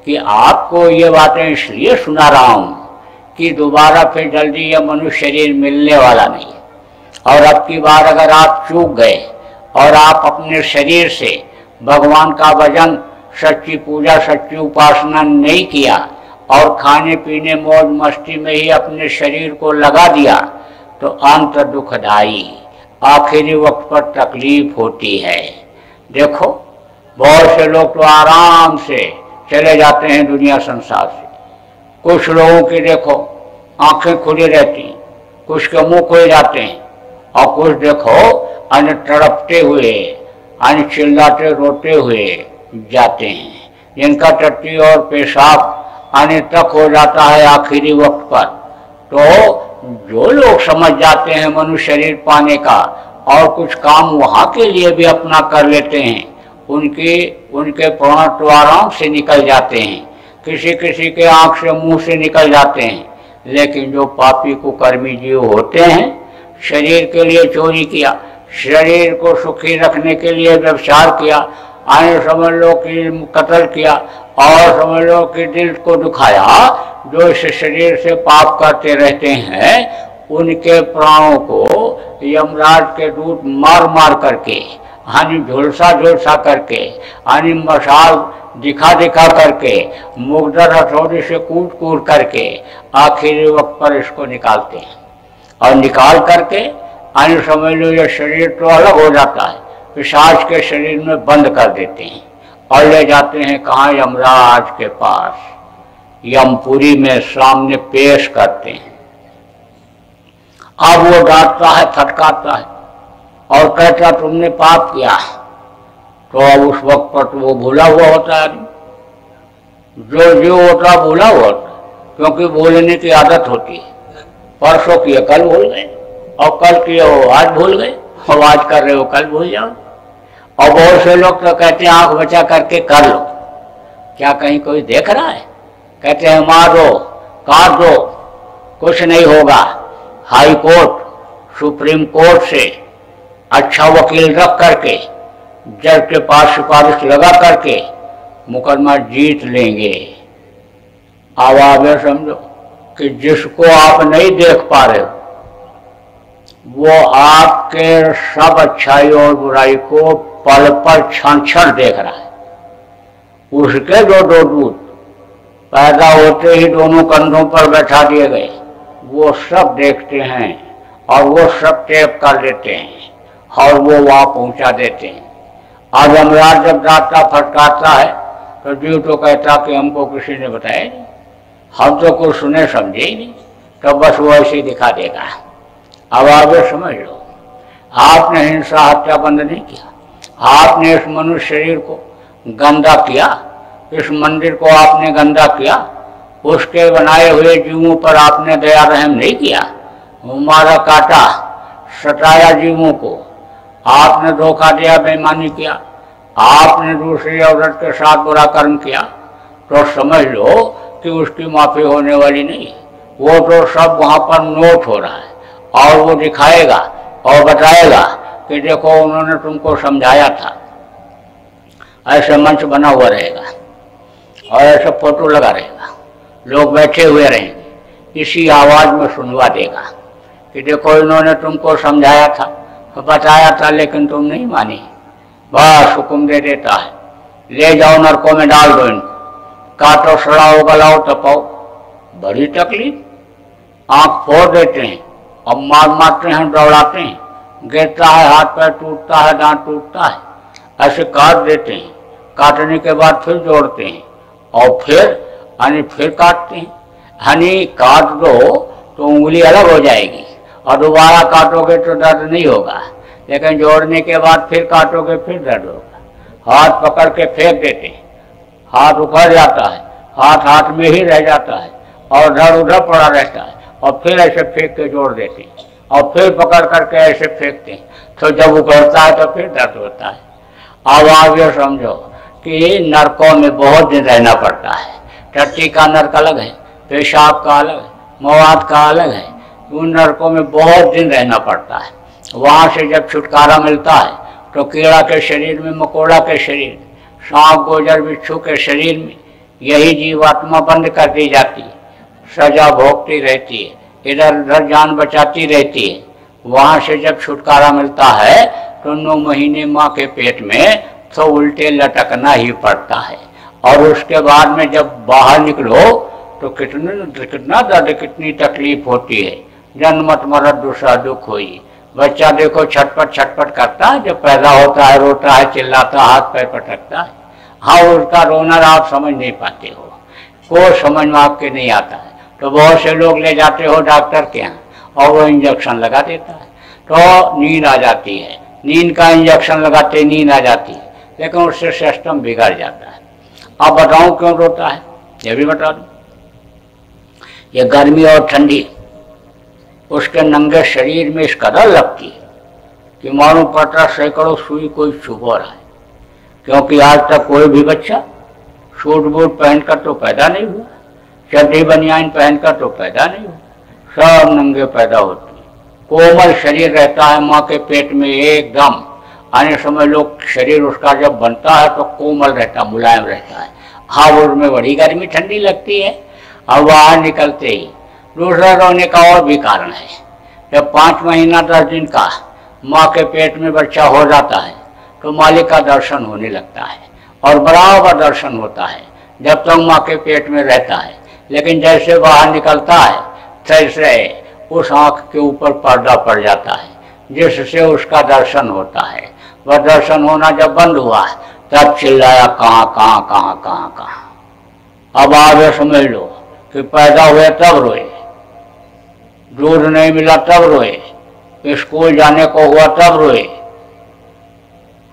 कि आपको ये बातें इसलिए सुना रहा हूं कि दोबारा फिर जल्दी ये मनुष्य शरीर मिलने वाला नहीं है। और अब की बार अगर आप चूक गए और आप अपने शरीर से भगवान का भजन, सच्ची पूजा, सच्ची उपासना नहीं किया और खाने पीने मौज मस्ती में ही अपने शरीर को लगा दिया, तो अंत दुखदाई, आखिरी वक्त पर तकलीफ होती है। देखो बहुत से लोग तो आराम से चले जाते हैं दुनिया संसार से। कुछ लोगों की देखो आंखें खुली रहती हैं, कुछ के मुंह खुल जाते हैं, और कुछ देखो अन्य तड़पते हुए, अन्य चिल्लाते रोते हुए जाते हैं, जिनका टट्टी और पेशाब आने तक हो जाता है आखिरी वक्त पर। तो जो लोग समझ जाते हैं मनुष्य शरीर पाने का और कुछ काम वहाँ के लिए भी अपना कर लेते हैं, उनके प्राण तो आराम से निकल जाते हैं, किसी किसी के आंख से मुंह से निकल जाते हैं। लेकिन जो पापी कुकर्मी जीव होते हैं, शरीर के लिए चोरी किया, शरीर को सुखी रखने के लिए व्यभिचार किया, आने समझ लो कि कत्ल किया, और समझ लो कि दिल को दुखाया, जो इस शरीर से पाप करते रहते हैं, उनके प्राणों को यमराज के दूत मार मार करके, झुलसा झुलसा करके, मशाल दिखा दिखा करके, मुकदर हथौड़ी से कूट कूट करके आखिरी वक्त पर इसको निकालते हैं। और निकाल करके समझ लो ये शरीर तो अलग हो जाता है, पिशाच के शरीर में बंद कर देते हैं और ले जाते हैं कहाँ? यमराज के पास, यमपुरी में सामने पेश करते हैं। अब वो डांटता है, फटकारता है और कहता तुमने पाप किया। तो अब उस वक्त पर तो वो भूला हुआ होता है, जो होता भूला हुआ होता, क्योंकि भूलने की आदत होती है। परसों किए कल भूल गए, और कल किए हो आज भूल गए, और आज कर रहे हो कल भूल जाओ। और बहुत से लोग तो कहते हैं आंख बचा करके कर लो, क्या कहीं कोई देख रहा है? कहते हैं मार दो, काट दो, कुछ नहीं होगा। हाई कोर्ट, सुप्रीम कोर्ट से अच्छा वकील रख करके, जज के पास सिफारिश लगा करके मुकदमा जीत लेंगे। अब आप ये समझो कि जिसको आप नहीं देख पा रहे हो वो आपके सब अच्छाई और बुराई को पल पल क्षण क्षण देख रहा है। उसके जो दो दूत पैदा होते ही दोनों कंधों पर बैठा दिए गए, वो सब देखते हैं और वो सब टेप कर लेते हैं और वो वहां पहुंचा देते हैं। आज यमराज जब दांता फटकारता है तो जीव तो कहता कि हमको किसी ने बताया नहीं, हम तो कुछ सुने समझे ही नहीं, तो बस वो ऐसे ही दिखा देगा। अब आगे समझ लो, आपने हिंसा हत्या बंद नहीं किया, आपने इस मनुष्य शरीर को गंदा किया, इस मंदिर को आपने गंदा किया, उसके बनाए हुए जीवों पर आपने दया रहम नहीं किया, मारा काटा, सताया जीवों को, आपने धोखा दिया, बेईमानी किया, आपने दूसरी औरत के साथ बुरा कर्म किया, तो समझ लो कि उसकी माफी होने वाली नहीं। वो तो सब वहां पर नोट हो रहा है और वो दिखाएगा और बताएगा कि देखो उन्होंने तुमको समझाया था। ऐसे मंच बना हुआ रहेगा और ऐसे फोटो लगा रहेगा, लोग बैठे हुए रहेंगे, इसी आवाज में सुनवा देगा कि देखो इन्होंने तुमको समझाया था, बताया था, लेकिन तुम नहीं मानी। बस हुक्म दे देता है, ले जाओ नरकों में डाल दो इनको, काटो, सड़ाओ, गलाओ, तपाओ। बड़ी तकलीफ, आंख फोड़ देते हैं और मार मारते हैं, दौड़ाते हैं, गिरता है, हाथ पैर टूटता है, दांत टूटता है, ऐसे काट देते हैं। काटने के बाद फिर जोड़ते हैं और फिर काटते हैं। यानी काट दो तो उंगली अलग हो जाएगी और दोबारा काटोगे तो दर्द नहीं होगा, लेकिन जोड़ने के बाद फिर काटोगे फिर दर्द होगा। हाथ पकड़ के फेंक देते हैं, हाथ उखड़ जाता है, हाथ में ही रह जाता है और धड़ उधर पड़ा रहता है, और फिर ऐसे फेंक के जोड़ देते हैं और फिर पकड़ करके ऐसे फेंकते हैं, तो जब उखड़ता है तो फिर दर्द होता है। अब आप ये समझो कि नरकों में बहुत दिन रहना पड़ता है। टट्टी का नरक अलग है, पेशाब का अलग है, मवाद का अलग है, उन नरकों में बहुत दिन रहना पड़ता है। वहाँ से जब छुटकारा मिलता है तो कीड़ा के शरीर में, मकोड़ा के शरीर, सांप, गोजर, बिच्छू के शरीर में यही जीवात्मा बंद कर दी जाती है, सजा भोगती रहती है, इधर उधर जान बचाती रहती है। वहाँ से जब छुटकारा मिलता है तो 9 महीने माँ के पेट में तो उल्टे लटकना ही पड़ता है, और उसके बाद में जब बाहर निकलो तो कितना दर्द, कितनी तकलीफ होती है। जन्मत मरद दूसरा दुख हुई। बच्चा देखो छटपट छटपट करता है, जब पैदा होता है रोता है, चिल्लाता, हाथ पैर पटकता है। हाँ, उसका रोना आप समझ नहीं पाते हो, कोई समझ में आपके नहीं आता है, तो बहुत से लोग ले जाते हो डॉक्टर के यहाँ और वो इंजेक्शन लगा देता है तो नींद आ जाती है। नींद का इंजेक्शन लगाते नींद आ जाती है, लेकिन उससे सिस्टम बिगड़ जाता है। अब बताऊं क्यों रोता है, ये भी बता दूं। ये गर्मी और ठंडी उसके नंगे शरीर में इस कदर लगती है कि मालूम पड़ता सैकड़ों सुई कोई चुभ रहा है, क्योंकि आज तक कोई भी बच्चा सूट बूट पहनकर तो पैदा नहीं हुआ, चड्डी बनियान पहनकर तो पैदा नहीं हुआ, सब नंगे पैदा होते हैं। कोमल शरीर रहता है माँ के पेट में एकदम। आने समय लोग शरीर उसका जब बनता है तो कोमल रहता, मुलायम रहता है। हाँ, उसमें बड़ी गर्मी ठंडी लगती है। अब बाहर निकलते ही दूसरा रोने का और भी कारण है। जब 5 महीना 10 दिन का माँ के पेट में बच्चा हो जाता है तो मालिक का दर्शन होने लगता है और बराबर दर्शन होता है जब तक माँ के पेट में रहता है। लेकिन जैसे बाहर निकलता है तैसे उस आँख के ऊपर पर्दा पड़ जाता है जिससे उसका दर्शन होता है। वह दर्शन होना जब बंद हुआ तब चिल्लाया, कहाँ कहाँ कहाँ कहाँ कहाँ। अब आगे समझ लो कि पैदा हुए तब रोए, दूध नहीं मिला तब रोए, स्कूल जाने को हुआ तब रोए,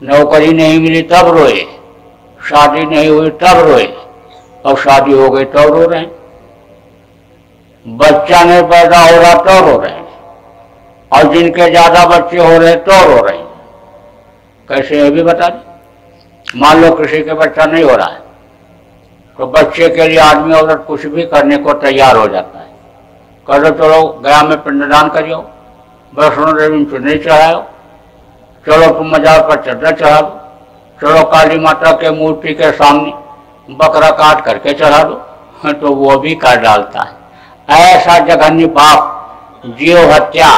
नौकरी नहीं मिली तब रोए, शादी नहीं हुई तब रोए, और शादी हो गई तब रो रहे हैं, बच्चा नहीं पैदा हो रहा तो रो रहे हैं, और जिनके ज्यादा बच्चे हो रहे तो रो रहे हैं। कैसे ये भी बता दें। मान लो किसी के बच्चा नहीं हो रहा है तो बच्चे के लिए आदमी औरत कुछ भी करने को तैयार हो जाता है। कह दो चलो गया में पिंडदान करियो, वैष्णो देवी चुनरी चढ़ाओ, चलो तुम मजार पर चद्दर चढ़ा दो, चलो काली माता के मूर्ति के सामने बकरा काट करके चढ़ा दो, तो वो भी कर डालता है। ऐसा जघन्य पाप जीव हत्या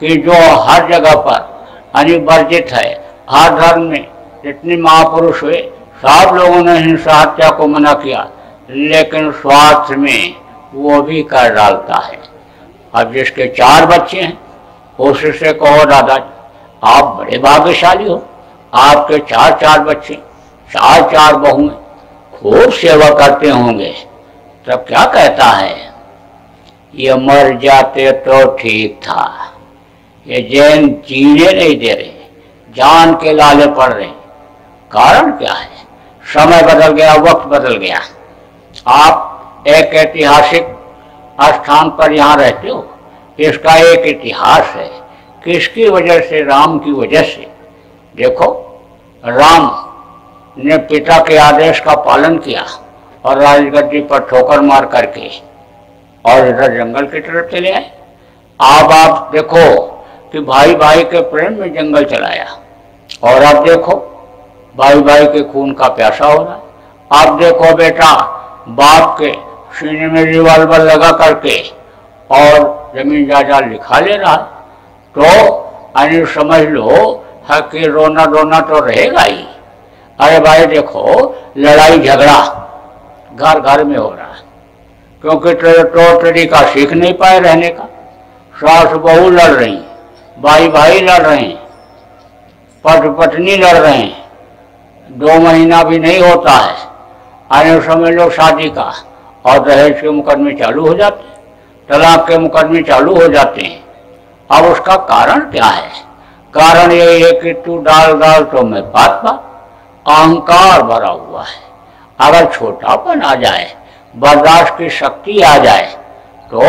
कि जो हर जगह पर अनिवर्जित है। हर धर्म में जितने महापुरुष हुए सब लोगों ने हिंसा हत्या को मना किया, लेकिन स्वार्थ में वो भी कर डालता है। अब जिसके 4 बच्चे हैं उससे कहो दादाजी आप बड़े भाग्यशाली हो, आपके 4 बच्चे, 4 बहुएं खूब सेवा करते होंगे। तब क्या कहता है, ये मर जाते तो ठीक था, ये जैन जीने नहीं दे रहे, जान के लाले पड़ रहे। कारण क्या है, समय बदल गया, वक्त बदल गया। आप एक ऐतिहासिक स्थान पर यहाँ रहते हो, इसका एक इतिहास है। किसकी वजह से? राम की वजह से। देखो, राम ने पिता के आदेश का पालन किया और राजगद्दी पर ठोकर मार करके और इधर जंगल की तरफ चले आए। अब आप देखो कि भाई भाई के प्रेम में जंगल चलाया, और अब देखो भाई भाई के खून का प्यासा हो रहा है। अब देखो बेटा बाप के सीने में रिवॉल्वर लगा करके और जमीन जायदाद लिखा ले रहा है, तो अनिल समझ लो है कि रोना रोना तो रहेगा ही। अरे भाई देखो, लड़ाई झगड़ा घर घर में हो रहा है, क्योंकि तो तरीका सीख नहीं पाए रहने का। सास बहू लड़ रही, भाई भाई लड़ रहे हैं, पति पत्नी लड़ रहे हैं, 2 महीना भी नहीं होता है, आने समझ लो शादी का, और दहेज के मुकदमे चालू हो जाते हैं, तलाक के मुकदमे चालू हो जाते हैं। अब उसका कारण क्या है? कारण यही है कि तू डाल डाल तो मैं बात बात, अहंकार भरा हुआ है। अगर छोटापन आ जाए, बर्दाश्त की शक्ति आ जाए, तो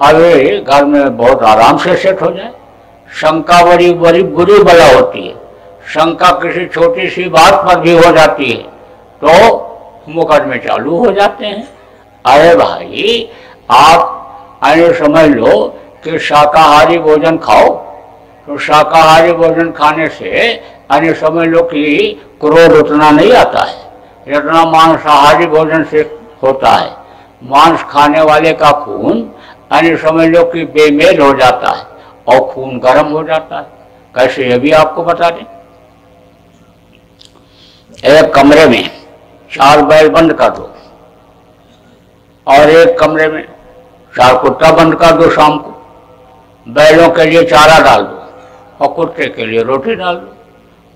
अभी घर में बहुत आराम से सेट हो जाए। शंका बड़ी बड़ी बुरी बला होती है। शंका किसी छोटी सी बात पर भी हो जाती है तो मुकदमे चालू हो जाते हैं। अरे भाई, आप अरे समझ लो कि शाकाहारी भोजन खाओ, तो शाकाहारी भोजन खाने से अरे समझ लो कि क्रोध उतना नहीं आता है जितना मांसाहारी भोजन से होता है। मांस खाने वाले का खून अरे समझ लो कि बेमेल हो जाता है और खून गर्म हो जाता है। कैसे, ये भी आपको बता दें। एक कमरे में 4 बैल बंद कर दो और एक कमरे में 4 कुत्ता बंद कर दो। शाम को बैलों के लिए चारा डाल दो और कुत्ते के लिए रोटी डाल दो।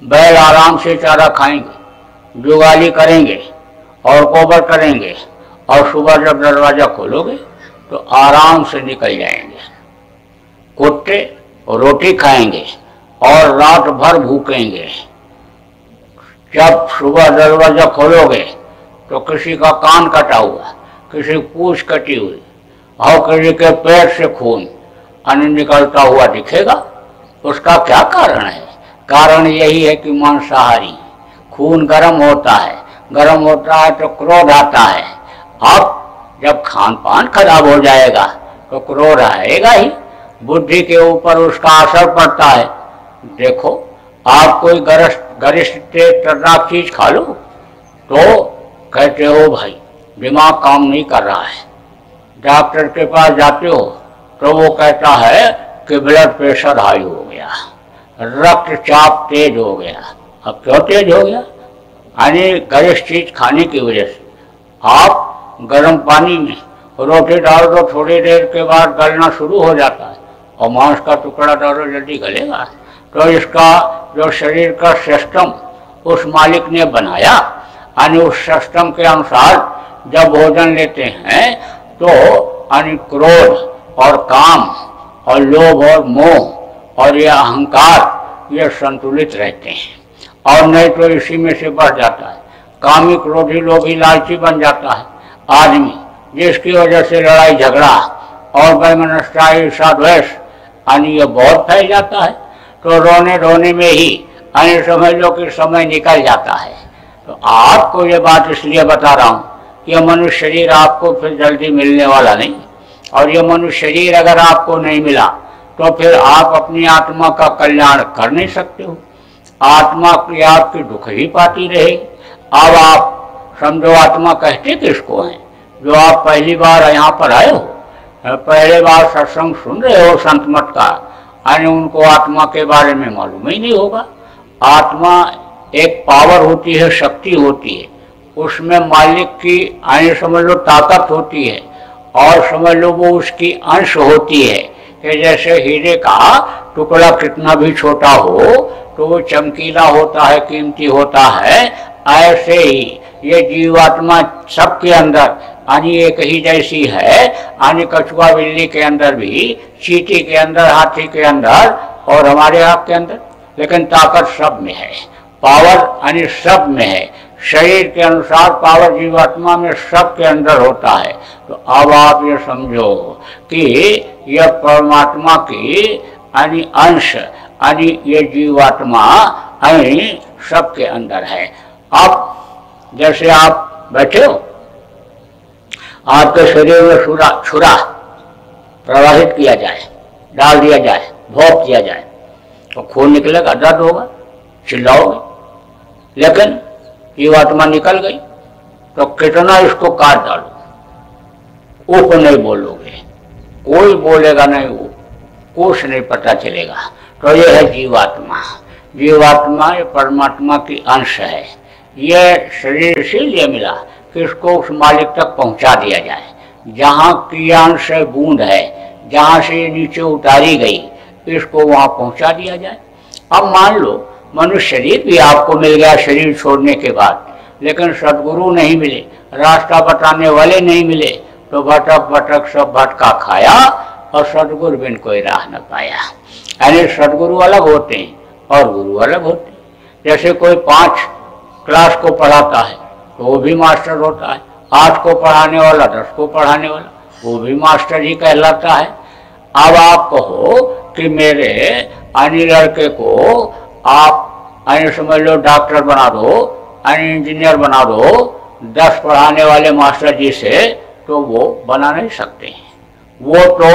बैल आराम से चारा खाएंगे, जुगाली करेंगे और गोबर करेंगे, और सुबह जब दरवाजा खोलोगे तो आराम से निकल जाएंगे। कुत्ते रोटी खाएंगे और रात भर भूखेंगे। जब सुबह दरवाजा खोलोगे तो किसी का कान कटा हुआ, किसी की पूंछ कटी हुई और किसी के पेट से खून अन्न निकलता हुआ दिखेगा। उसका क्या कारण है? कारण यही है कि मांसाहारी, खून गर्म होता है, गर्म होता है तो क्रोध आता है। अब जब खान पान खराब हो जाएगा तो क्रोध आएगा ही, बुद्धि के ऊपर उसका असर पड़ता है। देखो, आप कोई गरिष्ठ तर्राक चीज खा लो तो कहते हो भाई दिमाग काम नहीं कर रहा है। डॉक्टर के पास जाते हो तो वो कहता है कि ब्लड प्रेशर हाई हो गया, रक्तचाप तेज हो गया। अब क्यों तेज हो गया? यानी गरिष्ठ चीज खाने की वजह से। आप गर्म पानी में रोटी डाल दो, थोड़ी देर के बाद गलना शुरू हो जाता है और मांस का टुकड़ा डालो, जल्दी गलेगा। तो इसका जो शरीर का सिस्टम उस मालिक ने बनाया, यानी उस सिस्टम के अनुसार जब भोजन लेते हैं तो यानी क्रोध और काम और लोभ और मोह और ये अहंकार ये संतुलित रहते हैं, और नहीं तो इसी में से बढ़ जाता है। कामी क्रोधी लोभी लालची बन जाता है आदमी, जिसकी वजह से लड़ाई झगड़ा और वैमनस्यता ईर्ष्या द्वेष यानी ये बहुत फैल जाता है। तो रोने धोने में ही यानी समझ लो कि समय निकल जाता है। तो आपको ये बात इसलिए बता रहा हूँ कि यह मनुष्य शरीर आपको फिर जल्दी मिलने वाला नहीं, और ये मनुष्य शरीर अगर आपको नहीं मिला तो फिर आप अपनी आत्मा का कल्याण कर नहीं सकते हो। आत्मा की आपकी दुख ही पाती रहेगी। अब आप समझो आत्मा कहते किसको हैं? जो आप पहली बार यहाँ पर आए हो, पहले बार सत्संग सुन रहे हो संत मत का, यानी उनको आत्मा के बारे में मालूम ही नहीं होगा। आत्मा एक पावर होती है, शक्ति होती है, उसमें मालिक की यानी समझ लो ताकत होती है, और समझ लो वो उसकी अंश होती है कि जैसे हीरे का टुकड़ा कितना भी छोटा हो तो वो चमकीला होता है, कीमती होता है। ऐसे ही ये जीवात्मा सबके अंदर यानी एक ही जैसी है, यानी कछुआ बिल्ली के अंदर भी, चींटी के अंदर, हाथी के अंदर और हमारे आपके अंदर, लेकिन ताकत सब में है, पावर यानी सब में है। शरीर के अनुसार पावर जीवात्मा में सब के अंदर होता है। तो अब आप ये समझो कि यह परमात्मा की यानी अंश यानी ये जीवात्मा यानी सबके अंदर है। अब जैसे आप बैठे हो, आपके शरीर में छुरा प्रवाहित किया जाए, डाल दिया जाए, भोंक दिया जाए तो खून निकलेगा, दर्द होगा, चिल्लाओगे। लेकिन जीवात्मा निकल गई तो कितना इसको काट डालो, उफ नहीं बोलोगे, कोई बोलेगा नहीं, वो कुछ नहीं पता चलेगा। तो ये है जीवात्मा। जीवात्मा ये परमात्मा की अंश है। ये शरीर इसीलिए मिला कि इसको उस मालिक तक पहुंचा दिया जाए, जहाँ की अंश बूंद है, जहाँ से ये नीचे उतारी गई, इसको वहाँ पहुंचा दिया जाए। अब मान लो मनुष्य शरीर भी आपको मिल गया शरीर छोड़ने के बाद, लेकिन सदगुरु नहीं मिले, रास्ता बताने वाले नहीं मिले, तो भटक भटक सब भटका खाया और सदगुरु बिन कोई राह न पाया। यानी सदगुरु अलग होते हैं और गुरु अलग होते हैं। जैसे कोई 5 क्लास को पढ़ाता है तो वो भी मास्टर होता है, 8 को पढ़ाने वाला, 10 को पढ़ाने वाला, वो भी मास्टर ही कहलाता है। अब आप कहो कि मेरे यानी लड़के को आप यानी समझ लो डॉक्टर बना दो, यानी इंजीनियर बना दो 10 पढ़ाने वाले मास्टर जी से, तो वो बना नहीं सकते। वो तो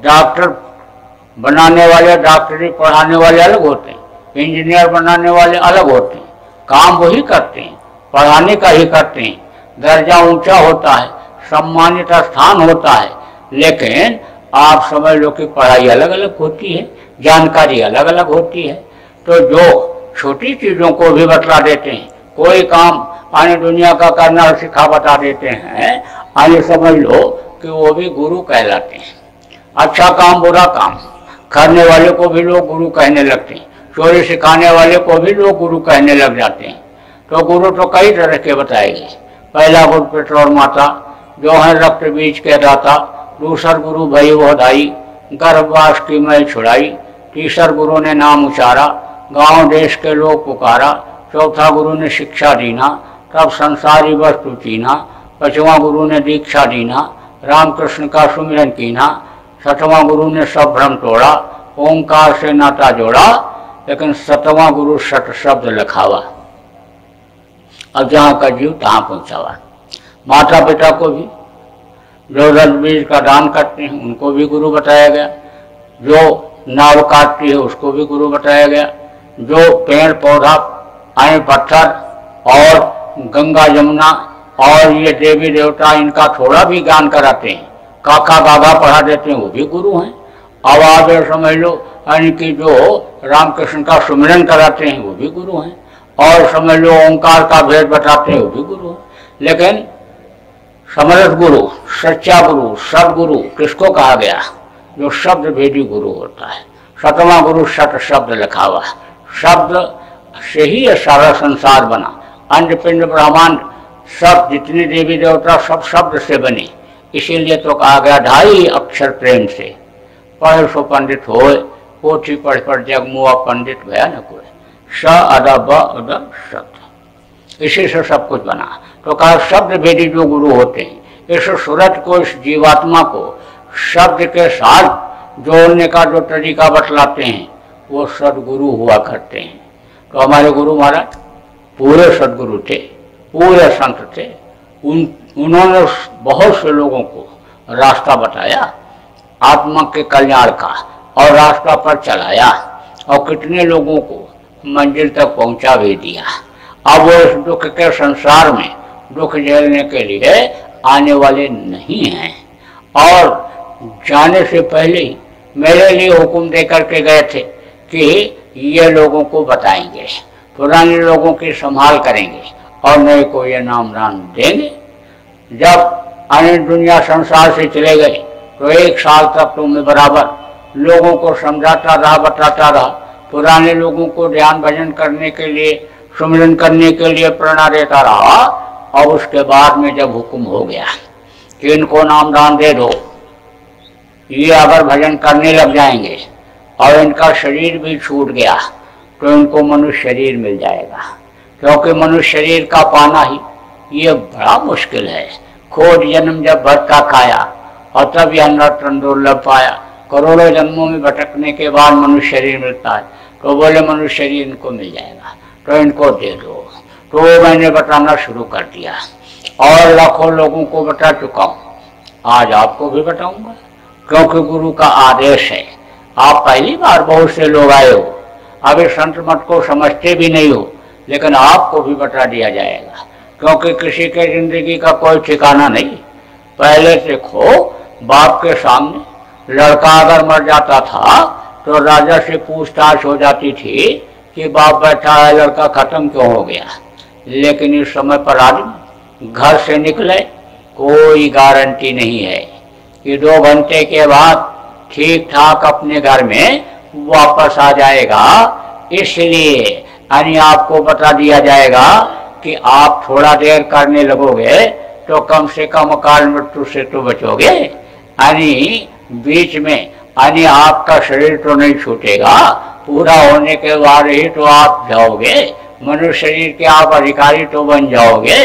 डॉक्टर बनाने वाले, डॉक्टरी पढ़ाने वाले अलग होते हैं, इंजीनियर बनाने वाले अलग होते हैं। काम वही करते हैं, पढ़ाने का ही करते हैं, दर्जा ऊंचा होता है, सम्मानित स्थान होता है, लेकिन आप समझ लो कि पढ़ाई अलग अलग होती है, जानकारी अलग अलग होती है। तो जो छोटी चीज़ों को भी बतला देते हैं, कोई काम आने दुनिया का करना सिखा बता देते हैं, आने समझ लो कि वो भी गुरु कहलाते हैं। अच्छा काम बुरा काम करने वाले को भी लोग गुरु कहने लगते हैं, चोरी सिखाने वाले को भी लोग गुरु कहने लग जाते हैं। तो गुरु तो कई तरह के बताएंगे। पहला गुरु पितर और माता जो है रक्त बीज के दाता, दूसर गुरु भई वो दाई, गर्भवास की मैं छुड़ाई, तीसर गुरु ने नाम उचारा, गांव देश के लोग पुकारा, चौथा गुरु ने शिक्षा दीना, तब संसारी वस्तु चीना, पांचवां गुरु ने दीक्षा दीना, रामकृष्ण का सुमिरन कीना, छठवां गुरु ने सब भ्रम तोड़ा, ओंकार से नाता जोड़ा, लेकिन 7वां गुरु सत शब्द लिखावा। अब जहाँ का जीव तहाँ पहुँचावा। माता पिता को भी जो रज बीज का दान करते हैं उनको भी गुरु बताया गया, जो नाव काटती है उसको भी गुरु बताया गया, जो पेड़ पौधा आए पत्थर और गंगा यमुना और ये देवी देवता इनका थोड़ा भी ज्ञान कराते हैं, काका बाबा पढ़ा देते हैं, वो भी गुरु हैं। अब आप समझ लो यानी कि जो रामकृष्ण का सुमिरन कराते हैं वो भी गुरु हैं, और समझ लो ओंकार का भेद बताते हैं वो भी गुरु हैं। लेकिन समर्थ गुरु, सच्चा गुरु, सदगुरु किसको कहा गया? जो शब्द भेदी गुरु होता है। 7वां गुरु सत शब्द लिखावा। शब्द से ही ये सारा संसार बना, अंडपिंड ब्रह्मांड सब जितने देवी देवता सब शब्द से बने। इसीलिए तो कहा गया 2.5 अक्षर प्रेम से पढ़ सो पंडित होए, पोथी पढ़ पर जग मुआ पंडित भया न कोई। स अदा ब अदा शब्द, इसी से सब कुछ बना। तो कहा शब्द भेदी जो गुरु होते हैं, इस सूरत को, इस जीवात्मा को शब्द के साथ जोड़ने का जो तरीका बतलाते हैं वो सदगुरु हुआ करते हैं। तो हमारे गुरु महाराज पूरे सदगुरु थे, पूरे संत थे। उन्होंने बहुत से लोगों को रास्ता बताया आत्मा के कल्याण का और रास्ता पर चलाया, और कितने लोगों को मंजिल तक पहुंचा भी दिया। अब वो इस दुख के संसार में दुख झेलने के लिए आने वाले नहीं हैं। और जाने से पहले ही मेरे लिए हुक्म दे करके गए थे कि ये लोगों को बताएंगे, पुराने लोगों की संभाल करेंगे और नए को ये नाम दान देंगे। जब अन्य दुनिया संसार से चले गए तो 1 साल तक तो मैं बराबर लोगों को समझाता रहा, बताता रहा, पुराने लोगों को ध्यान भजन करने के लिए, सुमिरन करने के लिए प्रेरणा देता रहा। और उसके बाद में जब हुक्म हो गया कि इनको नाम दान दे दो, ये अगर भजन करने लग जाएंगे और इनका शरीर भी छूट गया तो इनको मनुष्य शरीर मिल जाएगा, क्योंकि मनुष्य शरीर का पाना ही ये बड़ा मुश्किल है। खोज जन्म जब भटका खाया और तब यह नर्तन दुर्लभ पाया। करोड़ों जन्मों में भटकने के बाद मनुष्य शरीर मिलता है, तो बोले मनुष्य शरीर इनको मिल जाएगा तो इनको दे दो। तो मैंने बताना शुरू कर दिया और लाखों लोगों को बता चुका हूँ। आज आपको भी बताऊंगा, क्योंकि गुरु का आदेश है। आप पहली बार बहुत से लोग आए हो, अभी संत मत को समझते भी नहीं हो, लेकिन आपको भी बता दिया जाएगा, क्योंकि किसी के जिंदगी का कोई ठिकाना नहीं। पहले देखो, बाप के सामने लड़का अगर मर जाता था तो राजा से पूछताछ हो जाती थी कि बाप बैठा है, लड़का खत्म क्यों हो गया। लेकिन इस समय पर आदमी घर से निकले, कोई गारंटी नहीं है कि 2 घंटे के बाद ठीक ठाक अपने घर में वापस आ जाएगा। इसलिए यानी आपको बता दिया जाएगा कि आप थोड़ा देर करने लगोगे तो कम से कम अकाल मृत्यु से तो बचोगे। यानी बीच में यानी आपका शरीर तो नहीं छूटेगा, पूरा होने के बाद ही तो आप जाओगे, मनुष्य शरीर के आप अधिकारी तो बन जाओगे।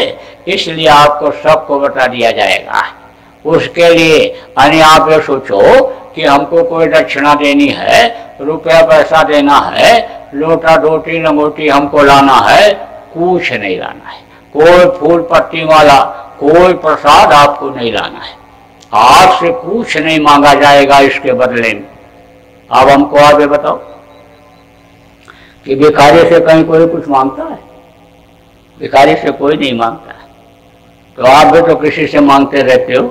इसलिए आपको सबको बता दिया जाएगा। उसके लिए यानी आप ये सोचो कि हमको कोई दक्षिणा देनी है, रुपया पैसा देना है, लोटा रोटी लंगोटी हमको लाना है, कुछ नहीं लाना है। कोई फूल पत्ती वाला कोई प्रसाद आपको नहीं लाना है। आपसे कुछ नहीं मांगा जाएगा इसके बदले में। अब हमको आप ये बताओ कि भिखारी से कहीं कोई कुछ मांगता है? भिखारी से कोई नहीं मांगता। तो आप भी तो किसी से मांगते रहते हो,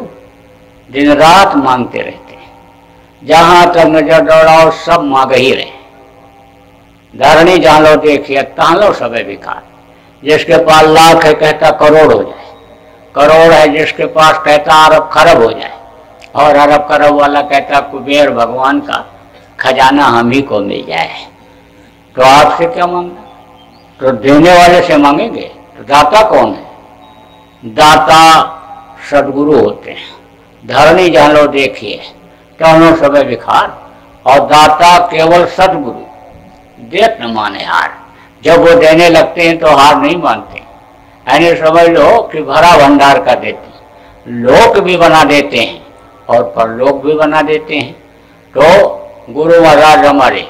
दिन रात मांगते रहते हैं। जहां तक नजर दौड़ाओ सब मांग ही रहे। धरणी जहां लो देखिए तहां लो सब भिखार। जिसके पास लाख है कहता करोड़ हो जाए, करोड़ है जिसके पास कहता अरब खरब हो जाए, और अरब खरब वाला कहता कुबेर भगवान का खजाना हम ही को मिल जाए। तो आपसे क्या मांगना? तो देने वाले से मांगेंगे। तो दाता कौन है? दाता सदगुरु होते हैं। धरणी जहां लो देखिए तहनो सब भिखार, और दाता केवल सदगुरु। देत न माने हार। जब वो देने लगते हैं तो हार नहीं मानते। ऐसे समझ लो कि भरा भंडार कर देते हैं, लोक भी बना देते हैं और परलोक भी बना देते हैं। तो गुरु महाराज हमारे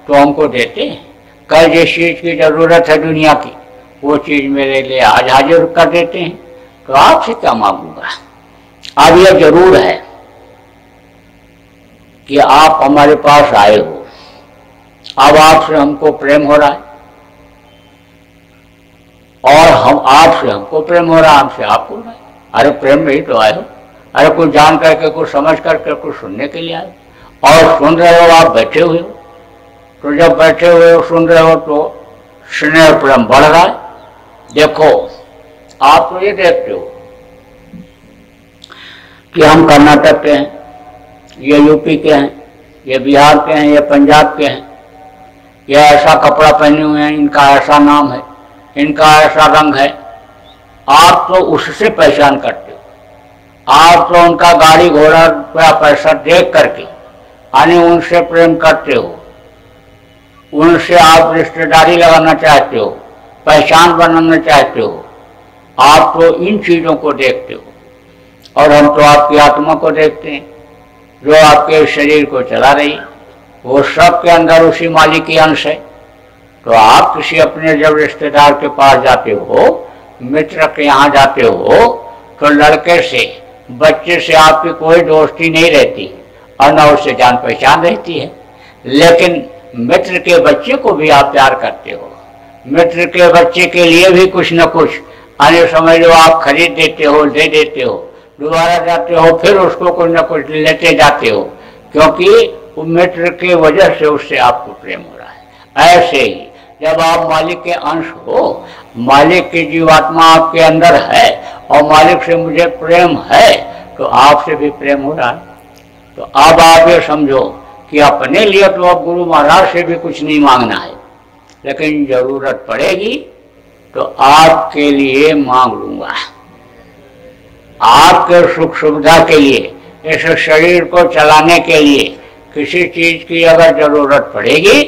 तो हमको देते हैं। कल जिस चीज की जरूरत है दुनिया की, वो चीज मेरे लिए आज हाजिर कर देते हैं। तो आपसे क्या मांगूंगा? अब यह जरूर है कि आप हमारे पास आए हो, अब आपसे हमको प्रेम हो रहा है और हम आपसे हमको प्रेम हो रहा है, हमसे आपको हो रहा है। अरे प्रेम में ही तो आए हो। अरे कुछ जान करके कुछ समझ करके कुछ सुनने के लिए आए और सुन रहे हो, आप बैठे हुए हो। तो जब बैठे हुए हो सुन रहे हो तो स्नेह प्रेम बढ़ रहा है। देखो आप तो ये देखते हो कि हम कर्नाटक के हैं, ये यूपी के हैं, ये बिहार के हैं, ये पंजाब के हैं, ये ऐसा कपड़ा पहने हुए हैं, इनका ऐसा नाम है, इनका ऐसा रंग है। आप तो उससे पहचान करते हो। आप तो उनका गाड़ी घोड़ा रुपया पैसा देख करके यानी उनसे प्रेम करते हो, उनसे आप रिश्तेदारी लगाना चाहते हो, पहचान बनाना चाहते हो। आप तो इन चीजों को देखते हो और हम तो आपकी आत्मा को देखते हैं जो आपके शरीर को चला रही है। वो सब के अंदर उसी मालिक की अंश है। तो आप किसी अपने जब रिश्तेदार के पास जाते हो, मित्र के यहाँ जाते हो, तो लड़के से बच्चे से आपकी कोई दोस्ती नहीं रहती और न उससे जान पहचान रहती है। लेकिन मित्र के बच्चे को भी आप प्यार करते हो, मित्र के बच्चे के लिए भी कुछ न कुछ आने समझ लो आप खरीद देते हो, दे देते हो, दोबारा जाते हो फिर उसको कुछ न कुछ लेते जाते हो, क्योंकि वो मित्र के वजह से उससे आपको प्रेम हो रहा है। ऐसे ही जब आप मालिक के अंश हो, मालिक की जीवात्मा आपके अंदर है और मालिक से मुझे प्रेम है, तो आपसे भी प्रेम हो रहा है। तो अब आप ये समझो कि अपने लिए तो अब गुरु महाराज से भी कुछ नहीं मांगना है, लेकिन जरूरत पड़ेगी तो आपके लिए मांग लूंगा। आपके सुख सुविधा के लिए, इस शरीर को चलाने के लिए किसी चीज की अगर जरूरत पड़ेगी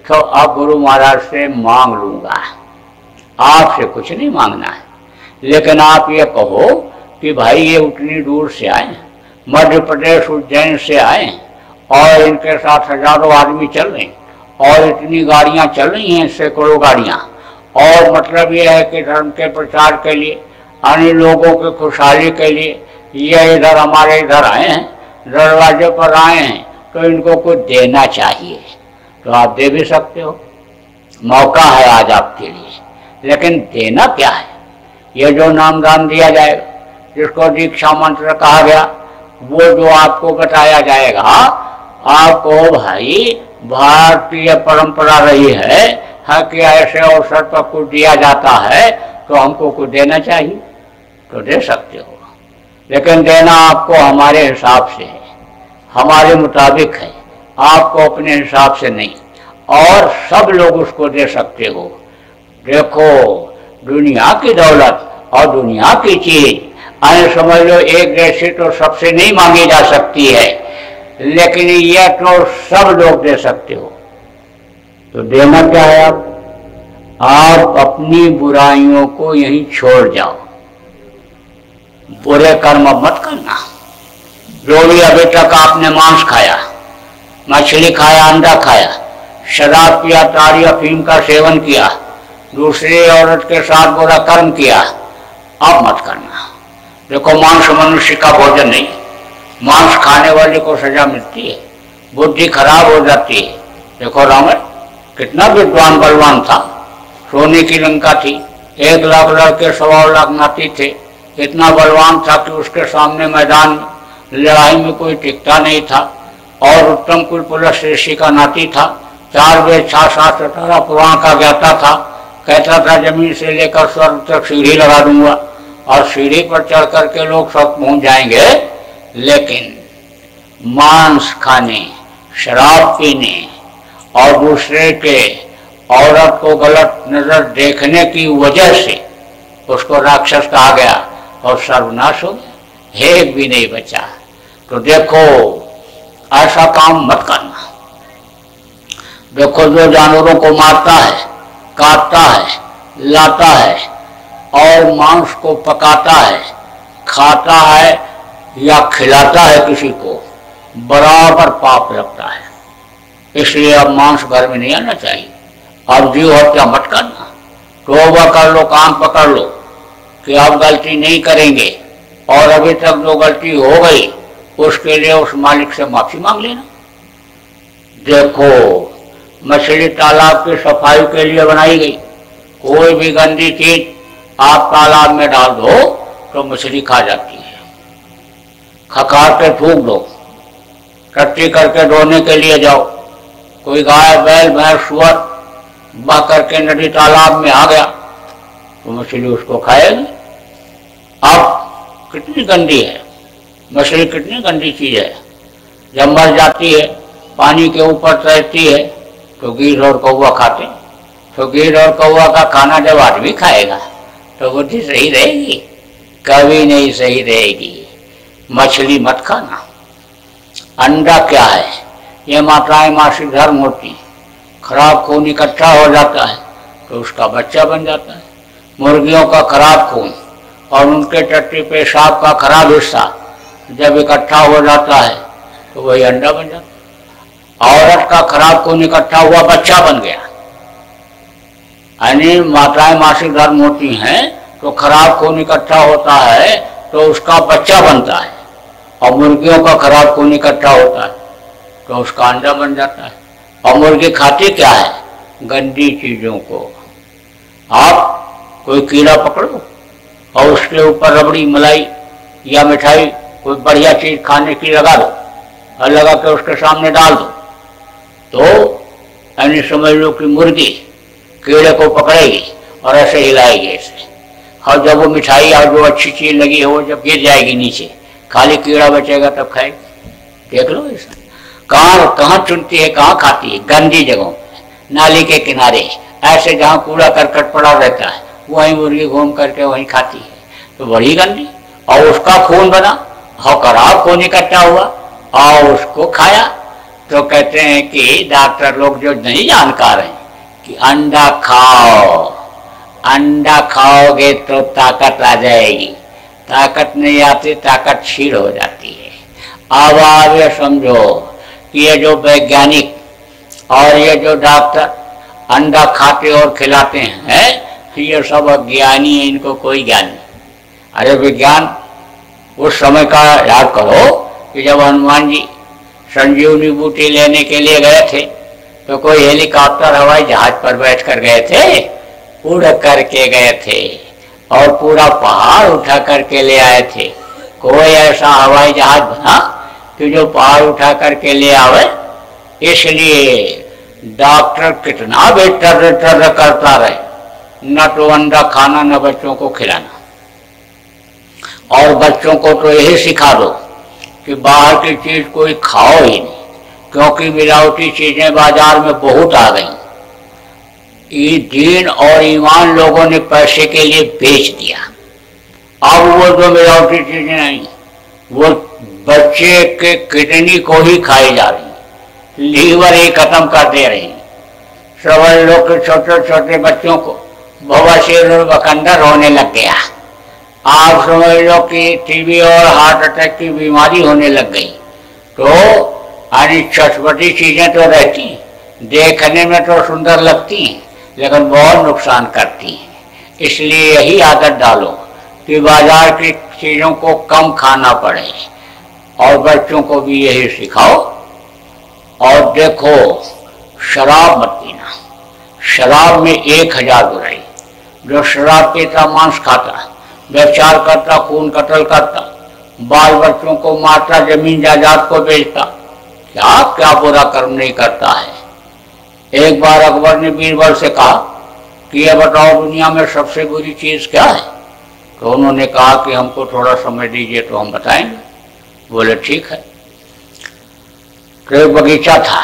तो अब गुरु महाराज से मांग लूंगा, आपसे कुछ नहीं मांगना है। लेकिन आप ये कहो कि भाई ये उतनी दूर से आए, मध्य प्रदेश उज्जैन से आए और इनके साथ हजारों आदमी चल रहे हैं और इतनी गाड़ियां चल रही हैं, सैकड़ों गाड़ियां, और मतलब ये है कि धर्म के प्रचार के लिए, अन्य लोगों की खुशहाली के लिए ये इधर हमारे इधर आए हैं, दरवाजे पर आए हैं, तो इनको कुछ देना चाहिए। तो आप दे भी सकते हो, मौका है आज आपके लिए, लेकिन देना क्या है? ये जो नामदान दिया जाएगा, जिसको दीक्षा मंत्र कहा गया, वो जो आपको बताया जाएगा, आपको भाई भारतीय परंपरा रही है कि ऐसे अवसर पर कुछ दिया जाता है तो हमको कुछ देना चाहिए, तो दे सकते हो, लेकिन देना आपको हमारे हिसाब से है, हमारे मुताबिक है, आपको अपने हिसाब से नहीं, और सब लोग उसको दे सकते हो। देखो दुनिया की दौलत और दुनिया की चीज समझ लो एक जैसी तो सबसे नहीं मांगी जा सकती है, लेकिन यह तो सब लोग दे सकते हो। तो देना क्या है? आप अपनी बुराइयों को यहीं छोड़ जाओ, बुरे कर्म मत करना। जो भी अभी तक आपने मांस खाया, मछली खाया, अंडा खाया, शराब पिया, ताड़ी अफीम का सेवन किया, दूसरी औरत के साथ बुरा कर्म किया, अब मत करना। देखो मांस मनुष्य का भोजन नहीं, मांस खाने वाले को सजा मिलती है, बुद्धि खराब हो जाती है। देखो रावण कितना विद्वान बलवान था, सोने की लंका थी, 1 लाख लड़के 1.25 लाख नाती थे, इतना बलवान था कि उसके सामने मैदान में लड़ाई में कोई टिकता नहीं था, और उत्तम कुल पुलस ऋषि का नाती था, 4 वेद 6 शास्त्र 18 पुराण का ज्ञाता था, कहता था जमीन से लेकर स्वर्ग तक सीढ़ी लगा दूंगा और सीढ़ी पर चढ़ करके लोग सब पहुंच जाएंगे। लेकिन मांस खाने, शराब पीने और दूसरे के औरत को गलत नजर देखने की वजह से उसको राक्षस कहा गया और सर्वनाश हो गया, एक भी नहीं बचा। तो देखो ऐसा काम मत करना। देखो जो जानवरों को मारता है, काटता है, लाता है और मांस को पकाता है, खाता है या खिलाता है किसी को, बराबर पाप लगता है। इसलिए अब मांस घर में नहीं आना चाहिए। अब जीव हत्या मत करना, तौबा कर लो, कान पकड़ लो कि अब गलती नहीं करेंगे, और अभी तक जो गलती हो गई उसके लिए उस मालिक से माफी मांग लेना। देखो मछली तालाब की सफाई के लिए बनाई गई, कोई भी गंदी चीज आप तालाब में डाल दो तो मछली खा जाती है। खकार के थूक दो, टट्टी करके धोने के लिए जाओ, कोई गाय बैल भैंस सुअर बह करके नदी तालाब में आ गया तो मछली उसको खाएगी। अब कितनी गंदी है मछली, कितनी गंदी चीज है। जब मर जाती है, पानी के ऊपर तैरती है, तो गिद्ध और कौवा खाते। तो गिद्ध और कौवा का खाना जब आदमी खाएगा तो बुद्धि सही रहेगी? कभी नहीं सही रहेगी। मछली मत खाना। अंडा क्या है? ये मात्राएं मासिक धर्म होती, खराब खून इकट्ठा हो जाता है तो उसका बच्चा बन जाता है। मुर्गियों का खराब खून और उनके टट्टी पेशाब का खराब हिस्सा जब इकट्ठा हो जाता है तो वही अंडा बन जाता है। औरत का खराब खून इकट्ठा हुआ, बच्चा बन गया। यानी मात्राएं मासिक धर्म होती हैं तो खराब खून इकट्ठा होता है तो उसका बच्चा बनता है, और मुर्गियों का खराब खून इकट्ठा होता है तो उसका अंडा बन जाता है। और मुर्गी खाती क्या है? गंदी चीजों को। आप कोई कीड़ा पकड़ो और उसके ऊपर रबड़ी, मलाई या मिठाई, कोई बढ़िया चीज खाने की लगा दो और लगा के उसके सामने डाल दो, तो यानी समझ लो कि मुर्गी कीड़े को पकड़ेगी और ऐसे हिलाएगी ऐसे, और जब वो मिठाई और जो अच्छी चीज लगी है वो जब गिर जाएगी नीचे, खाली कीड़ा बचेगा तब खाएगी। देख लो ऐसा कहाँ कहाँ चुनती है, कहाँ खाती है? गंदी जगहों पे, नाली के किनारे, ऐसे जहाँ कूड़ा करकट पड़ा रहता है वहीं मुर्गी घूम करके वहीं खाती है, तो बड़ी गंदी। और उसका खून बना और खराब खून इकट्ठा हुआ और उसको खाया। तो कहते हैं कि डॉक्टर लोग जो नहीं जानकार हैं कि अंडा खाओ, अंडा खाओगे तो ताकत आ जाएगी, ताकत नहीं आती, ताकत क्षीण हो जाती है। अब आप ये समझो कि ये जो वैज्ञानिक और ये जो डॉक्टर अंडा खाते और खिलाते हैं, ये सब अज्ञानी है, इनको कोई ज्ञान नहीं। अरे विज्ञान उस समय का याद करो कि जब हनुमान जी संजीवनी बूटी लेने के लिए गए थे तो कोई हेलीकॉप्टर हवाई जहाज पर बैठकर गए थे? उड़ करके गए थे और पूरा पहाड़ उठा करके ले आए थे। कोई ऐसा हवाई जहाज बना कि जो पहाड़ उठा करके ले आवे? इसलिए डॉक्टर कितना भी टर टर करता रहे, न तो अंडा खाना न बच्चों को खिलाना। और बच्चों को तो यही सिखा दो कि बाहर की चीज कोई खाओ ही नहीं, क्योंकि मिलावटी चीजें बाजार में बहुत आ गई। ये दीन और ईमान लोगों ने पैसे के लिए बेच दिया। अब वो जो मिलावटी चीजें नहीं, वो बच्चे के किडनी को ही खाई जा रही, लीवर ही खत्म कर दे रही। समझ लो कि छोटे छोटे बच्चों को बवासीर और बकंदर होने लग गया। आप समझ लो कि टीबी और हार्ट अटैक की बीमारी होने लग गई। तो यानी चटपटी चीजें तो रहती हैं, देखने में तो सुंदर लगती हैं, लेकिन बहुत नुकसान करती हैं। इसलिए यही आदत डालो कि बाजार की चीजों को कम खाना पड़े और बच्चों को भी यही सिखाओ। और देखो, शराब मत पीना। शराब में 1000 बुराई। जो शराब पीता, मांस खाता, व्यभिचार करता, खून कत्ल करता, बाल बच्चों को मारता, जमीन जायदाद को बेचता, क्या क्या बुरा कर्म नहीं करता है। एक बार अकबर ने बीरबल से कहा कि ये बताओ दुनिया में सबसे बुरी चीज क्या है? तो उन्होंने कहा कि हमको थोड़ा समय दीजिए तो हम बताएंगे। बोले ठीक है। तो एक बगीचा था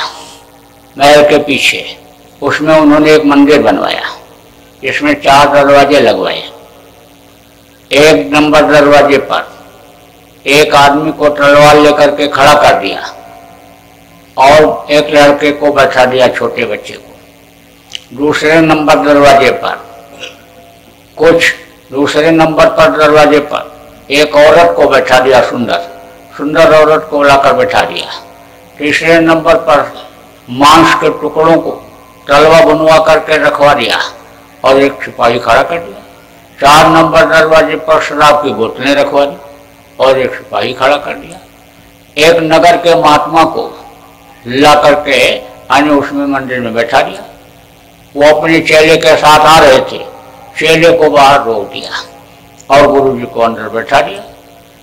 महल के पीछे, उसमें उन्होंने एक मंदिर बनवाया, जिसमें 4 दरवाजे लगवाए। एक नंबर दरवाजे पर एक आदमी को तलवार लेकर के खड़ा कर दिया और एक लड़के को बैठा दिया, छोटे बच्चे को। दूसरे नंबर दरवाजे पर दरवाजे पर एक औरत को बैठा दिया, सुंदर औरत को लाकर बैठा दिया। तीसरे नंबर पर मांस के टुकड़ों को तलवा बनवा करके रखवा दिया और एक सिपाही खड़ा कर दिया। 4 नंबर दरवाजे पर शराब की बोतलें रखवा दी और एक सिपाही खड़ा कर दिया। एक नगर के महात्मा को ला करके आने उसमें मंदिर में बैठा दिया। वो अपने चेले के साथ आ रहे थे, चेले को बाहर रोक दिया और गुरुजी को अंदर बैठा दिया।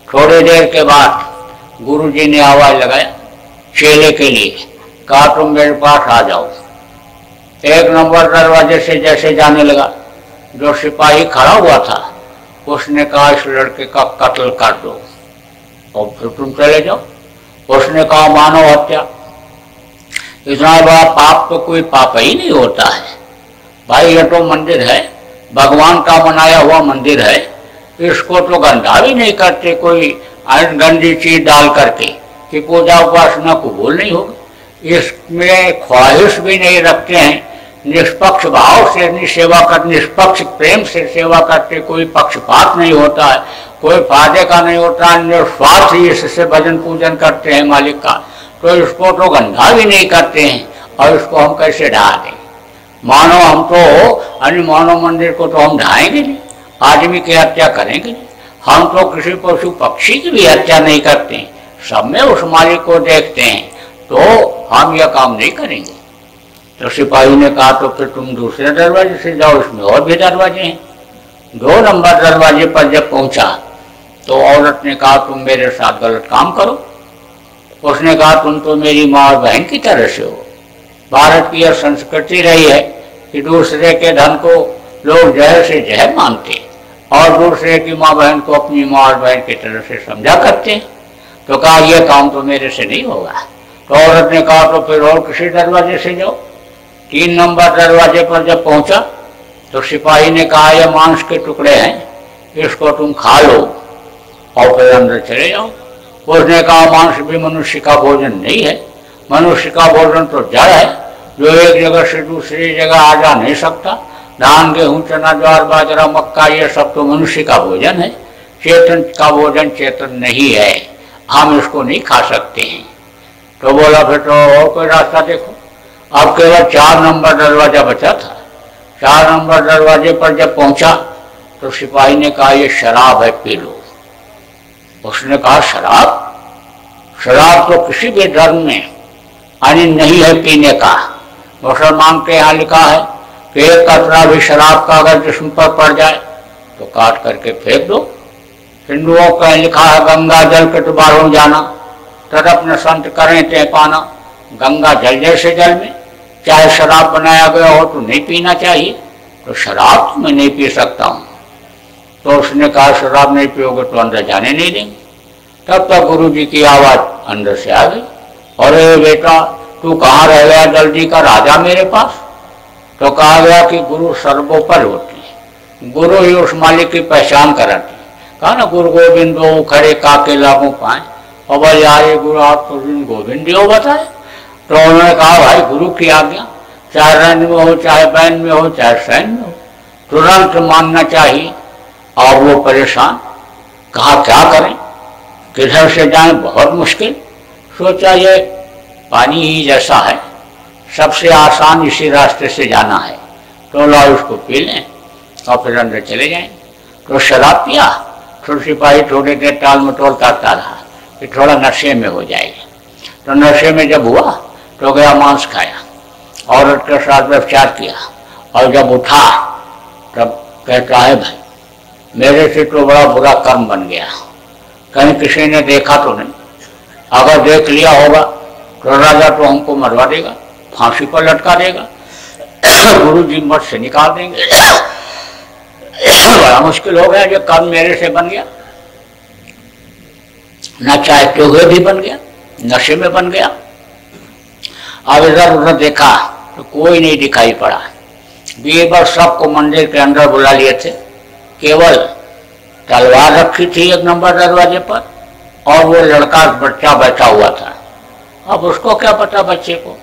थोड़ी देर के बाद गुरुजी ने आवाज लगाया चेले के लिए, कहा तुम मेरे पास आ जाओ। 1 नंबर दरवाजे से जैसे जाने लगा, जो सिपाही खड़ा हुआ था उसने कहा इस लड़के का कत्ल कर दो और फिर तुम चले जाओ। उसने कहा मानव हत्या, इतना बड़ा पाप तो कोई पाप ही नहीं होता है भाई। ये तो मंदिर है, भगवान का बनाया हुआ मंदिर है, इसको तो गंदा भी नहीं करते कोई गंदी चीज डाल करके कि पूजा उपासना कबूल नहीं होगी। इसमें ख्वाहिश भी नहीं रखते हैं, निष्पक्ष भाव से सेवा कर, निष्पक्ष प्रेम से सेवा करते, कोई पक्षपात नहीं होता है, कोई फायदे का नहीं होता है, निस्वार्थ ही इससे भजन पूजन करते हैं मालिक का। तो इसको तो गंदा भी नहीं करते हैं और इसको हम कैसे ढा दें? मानो हम तो मानव मंदिर को तो हम ढाएंगे नहीं, आदमी की हत्या करेंगे नहीं, हम तो किसी पशु पक्षी की भी हत्या नहीं करते हैं, सब में उस मालिक को देखते हैं, तो हम यह काम नहीं करेंगे। तो सिपाही ने कहा तो फिर तुम दूसरे दरवाजे से जाओ, इसमें और भी दरवाजे हैं। 2 नंबर दरवाजे पर जब पहुंचा तो औरत ने कहा तुम मेरे साथ गलत काम करो। उसने कहा तुम तो मेरी माँ और बहन की तरह से हो। भारत की यह संस्कृति रही है कि दूसरे के धन को लोग जहर से जहर मानते और दूसरे की माँ बहन को अपनी माँ और बहन की तरह से समझा करते। तो कहा यह काम तो मेरे से नहीं होगा। तो औरत ने कहा तो फिर और किसी दरवाजे से जाओ। 3 नंबर दरवाजे पर जब पहुंचा तो सिपाही ने कहा यह मांस के टुकड़े हैं, इसको तुम खा लो और फिर अंदर चले जाओ। उसने कहा मांस भी मनुष्य का भोजन नहीं है, मनुष्य का भोजन तो जड़ है जो एक जगह से दूसरी जगह आ जा नहीं सकता। धान गेहूं चना ज्वार बाजरा मक्का ये सब तो मनुष्य का भोजन है, चेतन का भोजन चेतन नहीं है, हम इसको नहीं खा सकते हैं। तो बोला फिर तो और कोई रास्ता देखो। अब केवल 4 नंबर दरवाजा बचा था। 4 नंबर दरवाजे पर जब पहुंचा तो सिपाही ने कहा ये शराब है, पी लो। उसने कहा शराब? शराब तो किसी भी धर्म में अनिल नहीं है पीने का। मुसलमान के यहाँ लिखा है कि एक कतरा भी शराब का अगर जिस्म पर पड़ जाए तो काट करके फेंक दो। हिंदुओं का लिखा है गंगा जल के बारों जाना, तदपन संत करें ते पाना। गंगा जल जैसे जल में चाहे शराब बनाया गया हो तो नहीं पीना चाहिए, तो शराब तो मैं नहीं पी सकता हूँ। तो उसने कहा शराब नहीं पियोगे तो अंदर जाने नहीं देंगे। तब तक गुरु जी की आवाज अंदर से आ गई, अरे बेटा तू कहाँ रह गया, जल्दी कर आजा मेरे पास। तो कहा गया कि गुरु सर्वोपरि होते हैं, गुरु ही उस मालिक की पहचान कराते हैं। कहा ना गुरु गोविंद दो खड़े काके लागू पाए, और भाई यार गुरु आप तो गोविंद हो बताए। तो उन्होंने कहा भाई गुरु की आज्ञा, चाहे रन में हो चाहे बैन में हो चाहे सैन में हो, तुरंत मानना चाहिए। और वो परेशान, कहा क्या करें, किधर से जाएं, बहुत मुश्किल। सोचा ये पानी ही जैसा है, सबसे आसान इसी रास्ते से जाना है, तो लो उसको पी लें और फिर अंदर चले जाएं। तो शराब पिया, तो सिपाही थोड़ी देर टाल मटोल करता रहा कि थोड़ा नशे में हो जाएगा। तो नशे में जब हुआ तो गया मांस खाया, औरत के साथ व्यभिचार किया, और जब उठा तब कहता है भाई मेरे से तो बड़ा बुरा कर्म बन गया, कहीं किसी ने देखा तो नहीं, अगर देख लिया होगा तो राजा तो हमको मरवा देगा, फांसी पर लटका देगा, गुरु जी मठ से निकाल देंगे। बड़ा मुश्किल हो गया, जो कर्म मेरे से बन गया, न चाहते हुए भी बन गया, नशे में बन गया। अब इधर उधर देखा तो कोई नहीं दिखाई पड़ा। बीरबल सबको मंदिर के अंदर बुला लिए थे, केवल तलवार रखी थी 1 नंबर दरवाजे पर, और वो लड़का बच्चा बैठा हुआ था। अब उसको क्या पता बच्चे को,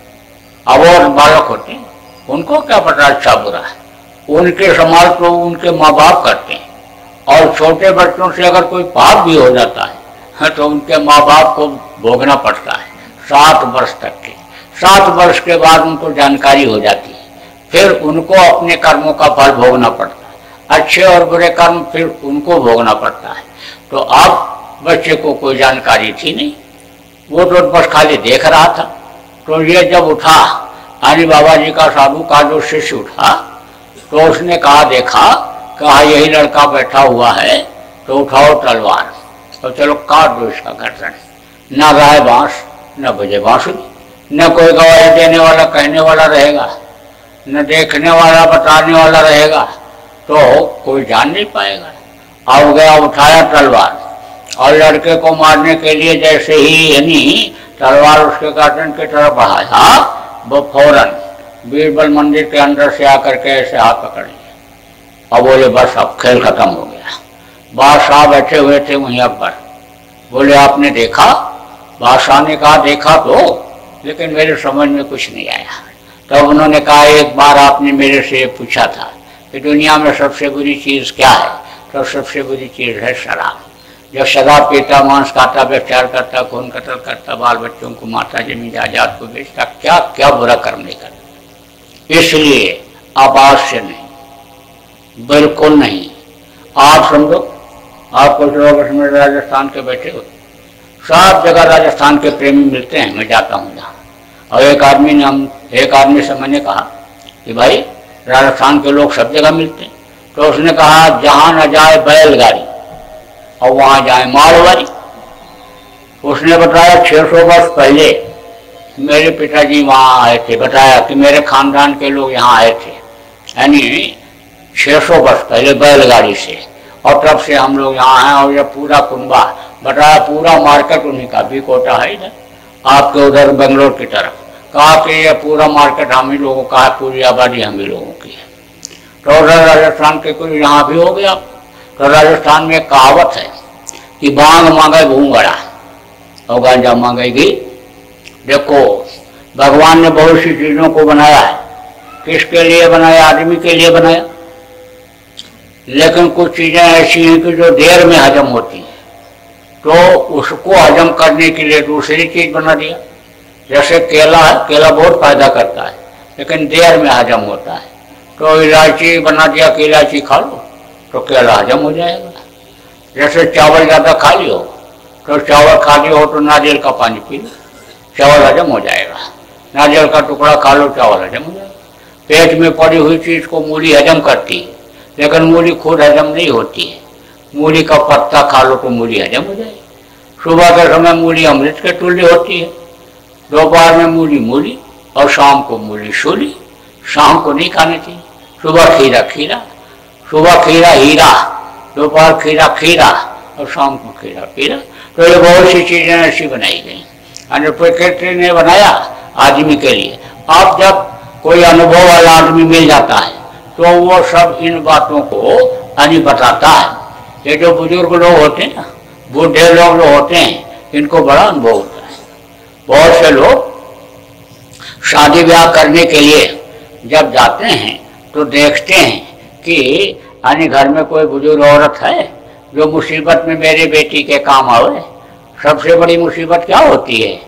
अब और बालक होते हैं उनको क्या पता अच्छा बुरा है, उनके संभाल तो उनके माँ बाप करते हैं। और छोटे बच्चों से अगर कोई पाप भी हो जाता है तो उनके माँ बाप को भोगना पड़ता है 7 वर्ष तक के। 7 वर्ष के बाद उनको जानकारी हो जाती है, फिर उनको अपने कर्मों का फल भोगना पड़ता है, अच्छे और बुरे कर्म फिर उनको भोगना पड़ता है। तो अब बच्चे को कोई जानकारी थी नहीं, वो तो बस खाली देख रहा था। तो ये जब उठा अनिल बाबा जी का साधु का जो शिष्य उठा, तो उसने कहा देखा, कहा यही लड़का बैठा हुआ है, तो उठाओ तलवार तो चलो काट दो इसका गर्दन। न गाए बांस न बजे बांसुरी, न कोई गवाही देने वाला कहने वाला रहेगा, न देखने वाला बताने वाला रहेगा, तो कोई जान नहीं पाएगा। अब गया उठाया तलवार, और लड़के को मारने के लिए जैसे ही यानी तलवार उसके गर्दन की तरफ बढ़ाया, वो फौरन बीरबल मंदिर के अंदर से आकर के ऐसे हाथ पकड़ लिया। अब बोले बस अब खेल खत्म हो गया। बादशाह बैठे हुए थे वहीं अकबर, बोले आपने देखा? बादशाह ने कहा देखा तो, लेकिन मेरे समझ में कुछ नहीं आया। तब उन्होंने कहा एक बार आपने मेरे से पूछा था कि दुनिया में सबसे बुरी चीज़ क्या है, तो सबसे बुरी चीज़ है शराब। जब शराब पीता, मांस खाता, व्यभिचार करता, खून कत्ल करता, बाल बच्चों को मारता, जमीन जायदाद को बेचता, क्या क्या बुरा कर्म नहीं करता। इसलिए आप आज से नहीं, बिल्कुल नहीं। आप समझो, आप कुछ लोग इसमें राजस्थान के बैठे हो, सब जगह राजस्थान के प्रेमी मिलते हैं, मैं जाता हूँ जहाँ, और एक आदमी से मैंने कहा कि भाई राजस्थान के लोग सब जगह मिलते हैं, तो उसने कहा जहाँ न जाए बैलगाड़ी और वहाँ जाए मालगाड़ी। उसने बताया 600 वर्ष पहले मेरे पिताजी वहाँ आए थे, बताया कि मेरे खानदान के लोग यहाँ आए थे, यानी 600 वर्ष पहले बैलगाड़ी से, और तब से हम लोग यहाँ हैं। और ये पूरा कुंबा बताया, पूरा मार्केट उन्हीं का, बीकोटा है इधर आपके उधर बेंगलोर की तरफ। कहा कि ये पूरा मार्केट हम ही लोगों का है, पूरी आबादी हम ही लोगों की है। तो उधर राजस्थान के कोई यहाँ भी हो गया। तो राजस्थान में एक कहावत है कि बांग मांगे भूंगड़ा और गांजा मांगेगी। देखो भगवान ने बहुत सी चीज़ों को बनाया है, किसके लिए बनाया? आदमी के लिए बनाया। लेकिन कुछ चीज़ें ऐसी हैं कि जो देर में हजम होती हैं, तो उसको हजम करने के लिए दूसरी चीज़ बना दिया। जैसे केला है, केला बहुत फायदा करता है लेकिन देर में हजम होता है, तो इलायची बना दिया कि इलायची खा लो तो केला हजम हो जाएगा। जैसे चावल ज़्यादा खा लियो तो चावल खा लियो हो तो नारियल का पानी पी लो, चावल हजम हो जाएगा। नारियल का टुकड़ा खा लो, चावल हजम हो जाएगा। पेट में पड़ी हुई चीज़ को मूली हजम करती है, लेकिन मूली खुद हजम नहीं होती है। मूली का पत्ता खा लो तो मूली हजम हो जाएगी। सुबह के समय मूली अमृत के तुल्य होती है, दोपहर में मूली मूली और शाम को मूली शूली। शाम को नहीं खानी चाहिए। सुबह खीरा खीरा, सुबह खीरा हीरा, दोपहर खीरा खीरा और शाम को खीरा खीरा। तो ये बहुत सी चीज़ें ऐसी बनाई गई, प्रकृति ने बनाया आदमी के लिए। अब जब कोई अनुभव वाला आदमी मिल जाता है तो वो सब इन बातों को यानी बताता है। ये जो बुजुर्ग लोग होते हैं ना, बूढ़े लोग जो होते हैं, इनको बड़ा अनुभव होता है। बहुत से लोग शादी ब्याह करने के लिए जब जाते हैं तो देखते हैं कि यानी घर में कोई बुजुर्ग औरत है जो मुसीबत में मेरी बेटी के काम आवे। सबसे बड़ी मुसीबत क्या होती है?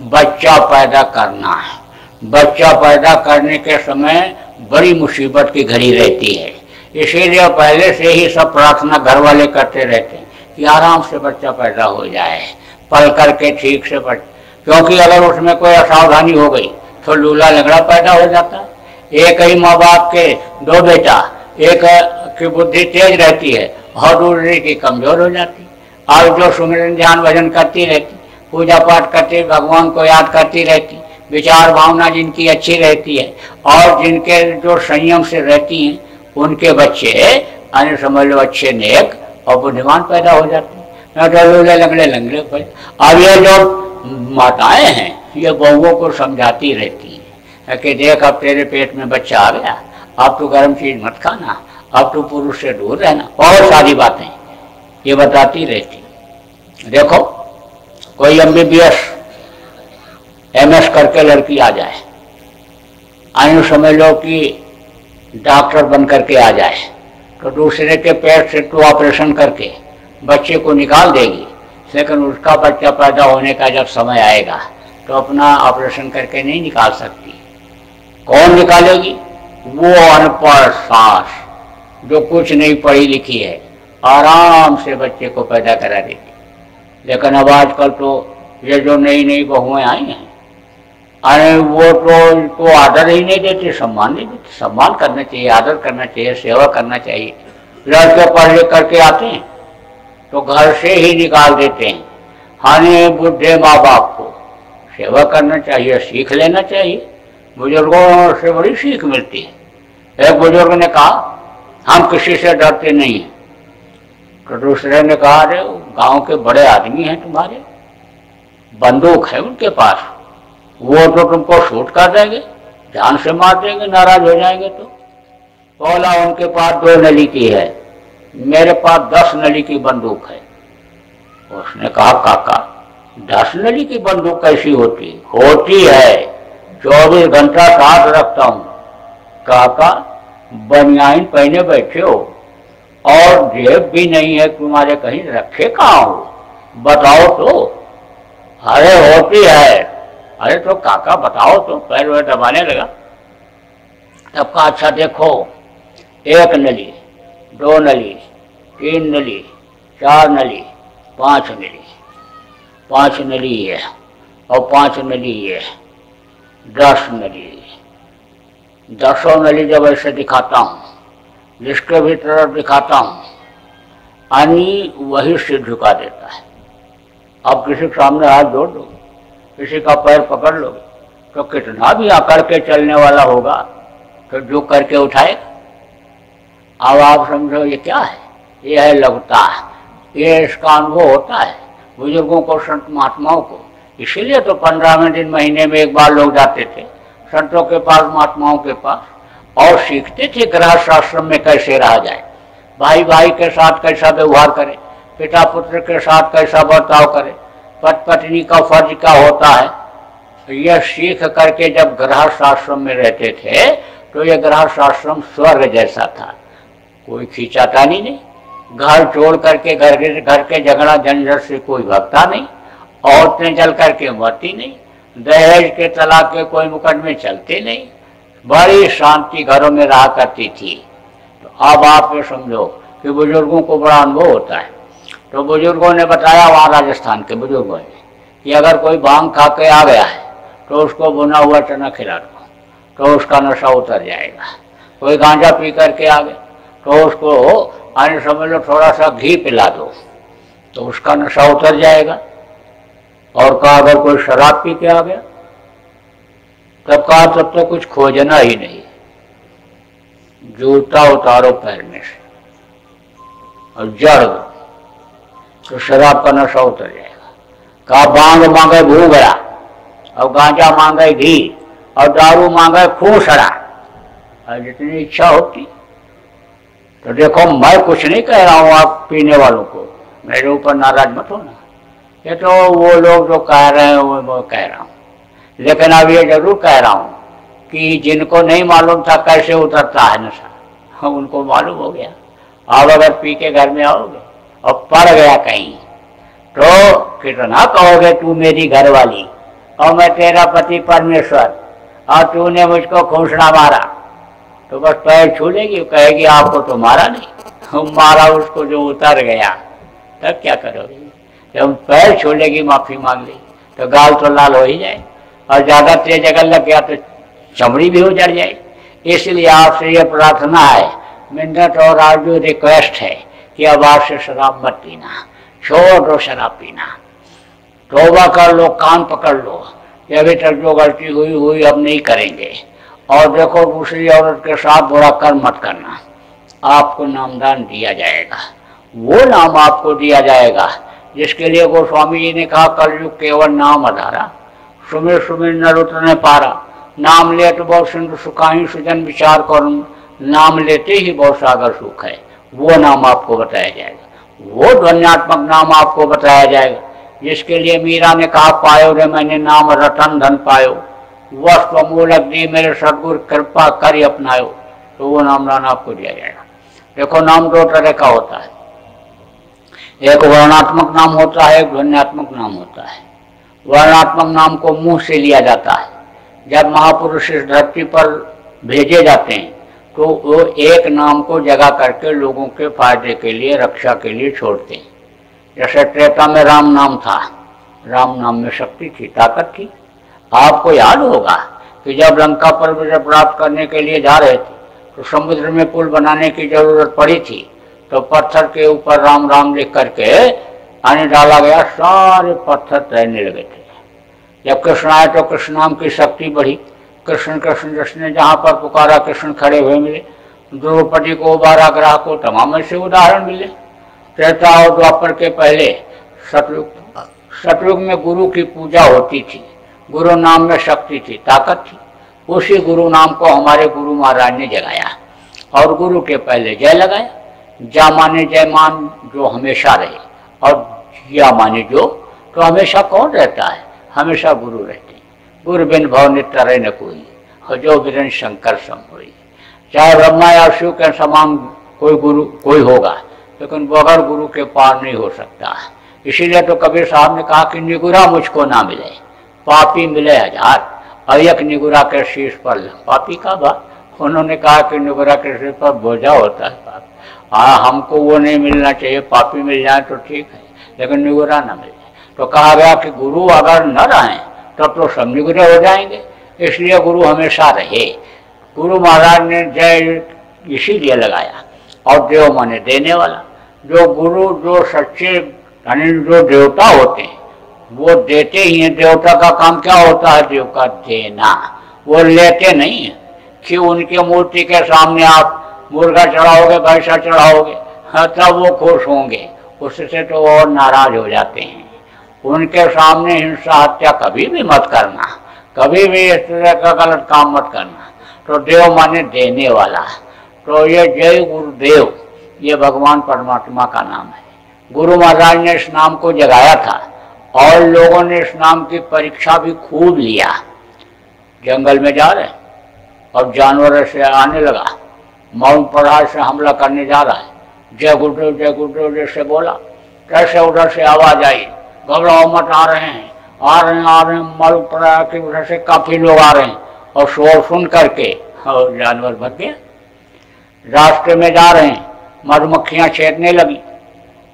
बच्चा पैदा करना है। बच्चा पैदा करने के समय बड़ी मुसीबत की घड़ी रहती है, इसीलिए पहले से ही सब प्रार्थना घर वाले करते रहते हैं कि आराम से बच्चा पैदा हो जाए, पल करके ठीक से क्योंकि अगर उसमें कोई असावधानी हो गई तो लूला लंगड़ा पैदा हो जाता है। एक ही माँ बाप के दो बेटा, एक की बुद्धि तेज रहती है और दूसरे की कमजोर हो जाती है। और जो सुमिरन ध्यान भजन करती रहती, पूजा पाठ करती, भगवान को याद करती रहती, विचार भावना जिनकी अच्छी रहती है और जिनके जो संयम से रहती हैं, उनके बच्चे यानी समझ लो अच्छे नेक और बुद्धिमान पैदा हो जाते हैं। न तो लूले लंगड़े लंगड़े अब ये जो माताएं हैं ये बहुओं को समझाती रहती हैं कि देख अब तेरे पेट में बच्चा आ गया, अब तू गर्म चीज मत खाना, अब तू पुरुष से दूर रहना, और सारी बातें ये बताती रहती। देखो कोई MBBS MS करके लड़की आ जाए, आयु समझ लो कि डॉक्टर बन करके आ जाए, तो दूसरे के पेट से तो ऑपरेशन करके बच्चे को निकाल देगी, लेकिन उसका बच्चा पैदा होने का जब समय आएगा तो अपना ऑपरेशन करके नहीं निकाल सकती। कौन निकालेगी? वो अनपढ़ सास जो कुछ नहीं पढ़ी लिखी है, आराम से बच्चे को पैदा करा देती। लेकिन अब आजकल तो ये जो नई नई बहुएं आई हैं, अरे वो तो इनको आदर ही नहीं देते, सम्मान नहीं देते। सम्मान करना चाहिए, आदर करना चाहिए, सेवा करना चाहिए। लड़के पढ़ लिख करके आते हैं तो घर से ही निकाल देते हैं। हानि बुढ़े माँ बाप को सेवा करना चाहिए, सीख लेना चाहिए। बुजुर्गों से बड़ी सीख मिलती है। एक बुजुर्ग ने कहा हम किसी से डरते नहीं हैं, तो दूसरे ने कहा अरे गांव के बड़े आदमी हैं तुम्हारे, बंदूक है उनके पास, वो तो तुमको शूट कर देंगे, जान से मार देंगे, नाराज हो जाएंगे। तो बोला उनके पास 2 नली की है, मेरे पास 10 नली की बंदूक है। उसने कहा काका 10 नली की बंदूक कैसी होती? होती है, 24 घंटा साथ रखता हूं। काका बनियाइन पहने बैठे हो और जेब भी नहीं है तुम्हारे, कहीं रखे कहाँ हो? बताओ तो। अरे होती है। अरे तो काका बताओ तो। पैर वैर दबाने लगा। तब कहा अच्छा देखो, 1 नली, 2 नली, 3 नली, 4 नली, 5 नली, 5 नली है और 5 नली है। 10 नली, 10 नली जब ऐसे दिखाता हूँ, जिसके भी तरफ दिखाता हूँ अनि वही सिर झुका देता है। अब किसी के सामने हाथ जोड़ दो, किसी का पैर पकड़ लो, तो कितना भी अकड़ के चलने वाला होगा तो जो करके उठाए। अब आप समझो ये क्या है, ये है लघुता। ये इसका अनुभव होता है बुजुर्गों को, संत महात्माओं को। इसीलिए तो 15वें दिन महीने में एक बार लोग जाते थे संतों के पास, महात्माओं के पास, और सीखते थे गृहस्थ आश्रम में कैसे रहा जाए, भाई भाई के साथ कैसा व्यवहार करे, पिता पुत्र के साथ कैसा बर्ताव करे, पति पत्नी का फर्ज क्या होता है। यह सीख करके जब गृहस्थ आश्रम में रहते थे तो यह गृहस्थ आश्रम स्वर्ग जैसा था। कोई खींचातानी नहीं, घर छोड़ करके घर के झगड़ा झंझट से कोई भगता नहीं, औरतें जल करके मरती नहीं, दहेज के तलाक के कोई मुकदमे चलते नहीं, बड़ी शांति घरों में रहा करती थी। तो अब आप ये समझो कि बुजुर्गों को बड़ा अनुभव होता है। तो बुजुर्गों ने बताया, वहाँ राजस्थान के बुजुर्गों ने, कि अगर कोई भांग खा के आ गया है तो उसको भुना हुआ चना खिला दो तो उसका नशा उतर जाएगा। कोई गांजा पी करके आ गया तो उसको आने समझ लो थोड़ा सा घी पिला दो तो उसका नशा उतर जाएगा। और कहा अगर कोई शराब पी के आ गया तब कहा तब तो कुछ खोजना ही नहीं, जूता उतारो पैर में से और जड़ दो तो शराब का नशा उतर जाएगा। कहा भांग मांगे भू गया और गांजा मांगे घी और दारू मांगे खूसड़ा, और जितनी इच्छा होती। तो देखो मैं कुछ नहीं कह रहा हूं आप पीने वालों को, मेरे ऊपर नाराज मत होना, ये तो वो लोग जो कह रहे हैं वो कह रहा हूं। लेकिन अब ये जरूर कह रहा हूं कि जिनको नहीं मालूम था कैसे उतरता है नशा, उनको मालूम हो गया। अब अगर पी के घर में आओगे और पड़ गया कहीं तो कितना कहोगे तू मेरी घरवाली और मैं तेरा पति परमेश्वर और तूने मुझको घूसना मारा, तो बस पैर छू लेगी, कहेगी आपको तो मारा नहीं, मारा उसको जो उतर गया। तब क्या करोगे? जब पैर छू लेगी, माफी मांग लेगी तो गाल तो लाल हो ही जाए, और ज्यादा तेज अगर लग गया तो चमड़ी भी उजड़ जाए। इसलिए आपसे ये प्रार्थना है, मिन्नत और आरजू रिक्वेस्ट है कि अब आपसे शराब मत पीना, छोड़ दो शराब पीना, तौबा कर लो, कान पकड़ लो, ये अभी तक जो गलती हुई अब नहीं करेंगे। और देखो दूसरी औरत के साथ बुरा कर्म मत करना, आपको नामदान दिया जाएगा, वो नाम आपको दिया जाएगा जिसके लिए गोस्वामी जी ने कहा कलयुग केवल नाम आधारा, सुमिर सुमिर नर उतरने पारा, नाम ले तो बहुत सिंधु सुखाही सुजन विचार करुण, नाम लेते ही बहुत सागर सुख है। वो नाम आपको बताया जाएगा, वो ध्वन्यात्मक नाम आपको बताया जाएगा जिसके लिए मीरा ने कहा पायो रे मैंने नाम रतन धन पायो, वस्त्र मूलक दी मेरे सदगुरु कृपा कर अपनायो। तो वो नामदान आपको दिया जाएगा। देखो नाम दो तरह का होता है, एक वर्णात्मक नाम होता है, एक ध्वन्यात्मक नाम होता है। वर्णात्मक नाम को मुंह से लिया जाता है। जब महापुरुष इस धरती पर भेजे जाते हैं तो वो एक नाम को जगा करके लोगों के फायदे के लिए, रक्षा के लिए छोड़ते हैं। जैसे त्रेता में राम नाम था, राम नाम में शक्ति थी, ताकत थी। आपको याद होगा कि जब लंका पर विजय प्राप्त करने के लिए जा रहे थे तो समुद्र में पुल बनाने की जरूरत पड़ी थी, तो पत्थर के ऊपर राम राम लिख करके पानी डाला गया, सारे पत्थर तैरने लगे थे। जब कृष्ण आए तो कृष्ण नाम की शक्ति बढ़ी, कृष्ण कृष्ण जिसने जहाँ पर पुकारा कृष्ण खड़े हुए मिले, द्रौपदी को, बाराग्रह को, तमाम ऐसे उदाहरण मिले। त्रेता और द्वापर के पहले सतयुग में गुरु की पूजा होती थी, गुरु नाम में शक्ति थी, ताकत थी। उसी गुरु नाम को हमारे गुरु महाराज ने जगाया और गुरु के पहले जय लगाया। जा माने जय मान जो हमेशा रहे, और या माने जो, तो हमेशा कौन रहता है? हमेशा गुरु रहते हैं। गुरु बिन भव नित्य रहे न कोई, और जो बिरन शंकर सम होई। चाहे ब्रह्मा या शिव के समान कोई गुरु कोई होगा, लेकिन बगैर गुरु के पार नहीं हो सकता। इसीलिए तो कबीर साहब ने कहा कि निगुरा मुझको ना मिले, पापी मिले हजार, और एक निगुरा के शीश पर पापी का बात। उन्होंने कहा कि निगुरा के शीश पर बोझा होता है पाप। हाँ, हमको वो नहीं मिलना चाहिए, पापी मिल जाए तो ठीक है, लेकिन निगुरा ना मिल जाए। तो कहा गया कि गुरु अगर न रहें तब तो सब निगुरे हो जाएंगे। इसलिए गुरु हमेशा रहे। गुरु महाराज ने जय इसीलिए लगाया। और देव माने देने वाला। जो गुरु, जो सच्चे यानी जो देवता होते हैं वो देते ही हैं। देवता का काम क्या होता है? देव का देना, वो लेते नहीं है। कि उनकी मूर्ति के सामने आप मुर्गा चढ़ाओगे, भैंसा चढ़ाओगे, हाँ, तब वो खुश होंगे, उससे तो और नाराज हो जाते हैं। उनके सामने हिंसा हत्या कभी भी मत करना, कभी भी इस तरह का गलत काम मत करना। तो देव माने देने वाला। तो ये जय गुरुदेव ये भगवान परमात्मा का नाम है। गुरु महाराज ने इस नाम को जगाया था और लोगों ने इस नाम की परीक्षा भी खूब लिया। जंगल में जा रहे और जानवर से आने लगा, मौन पहाड़ से हमला करने जा रहा है, जय गुरुदेव जैसे बोला, कैसे उधर से आवाज आई, घबराओ मत, आ रहे हैं मौन पहाड़ की वजह से काफी लोग आ रहे हैं। और शोर सुन करके और जानवर भग गया। रास्ते में जा रहे हैं, मधुमक्खियां छेदने लगी।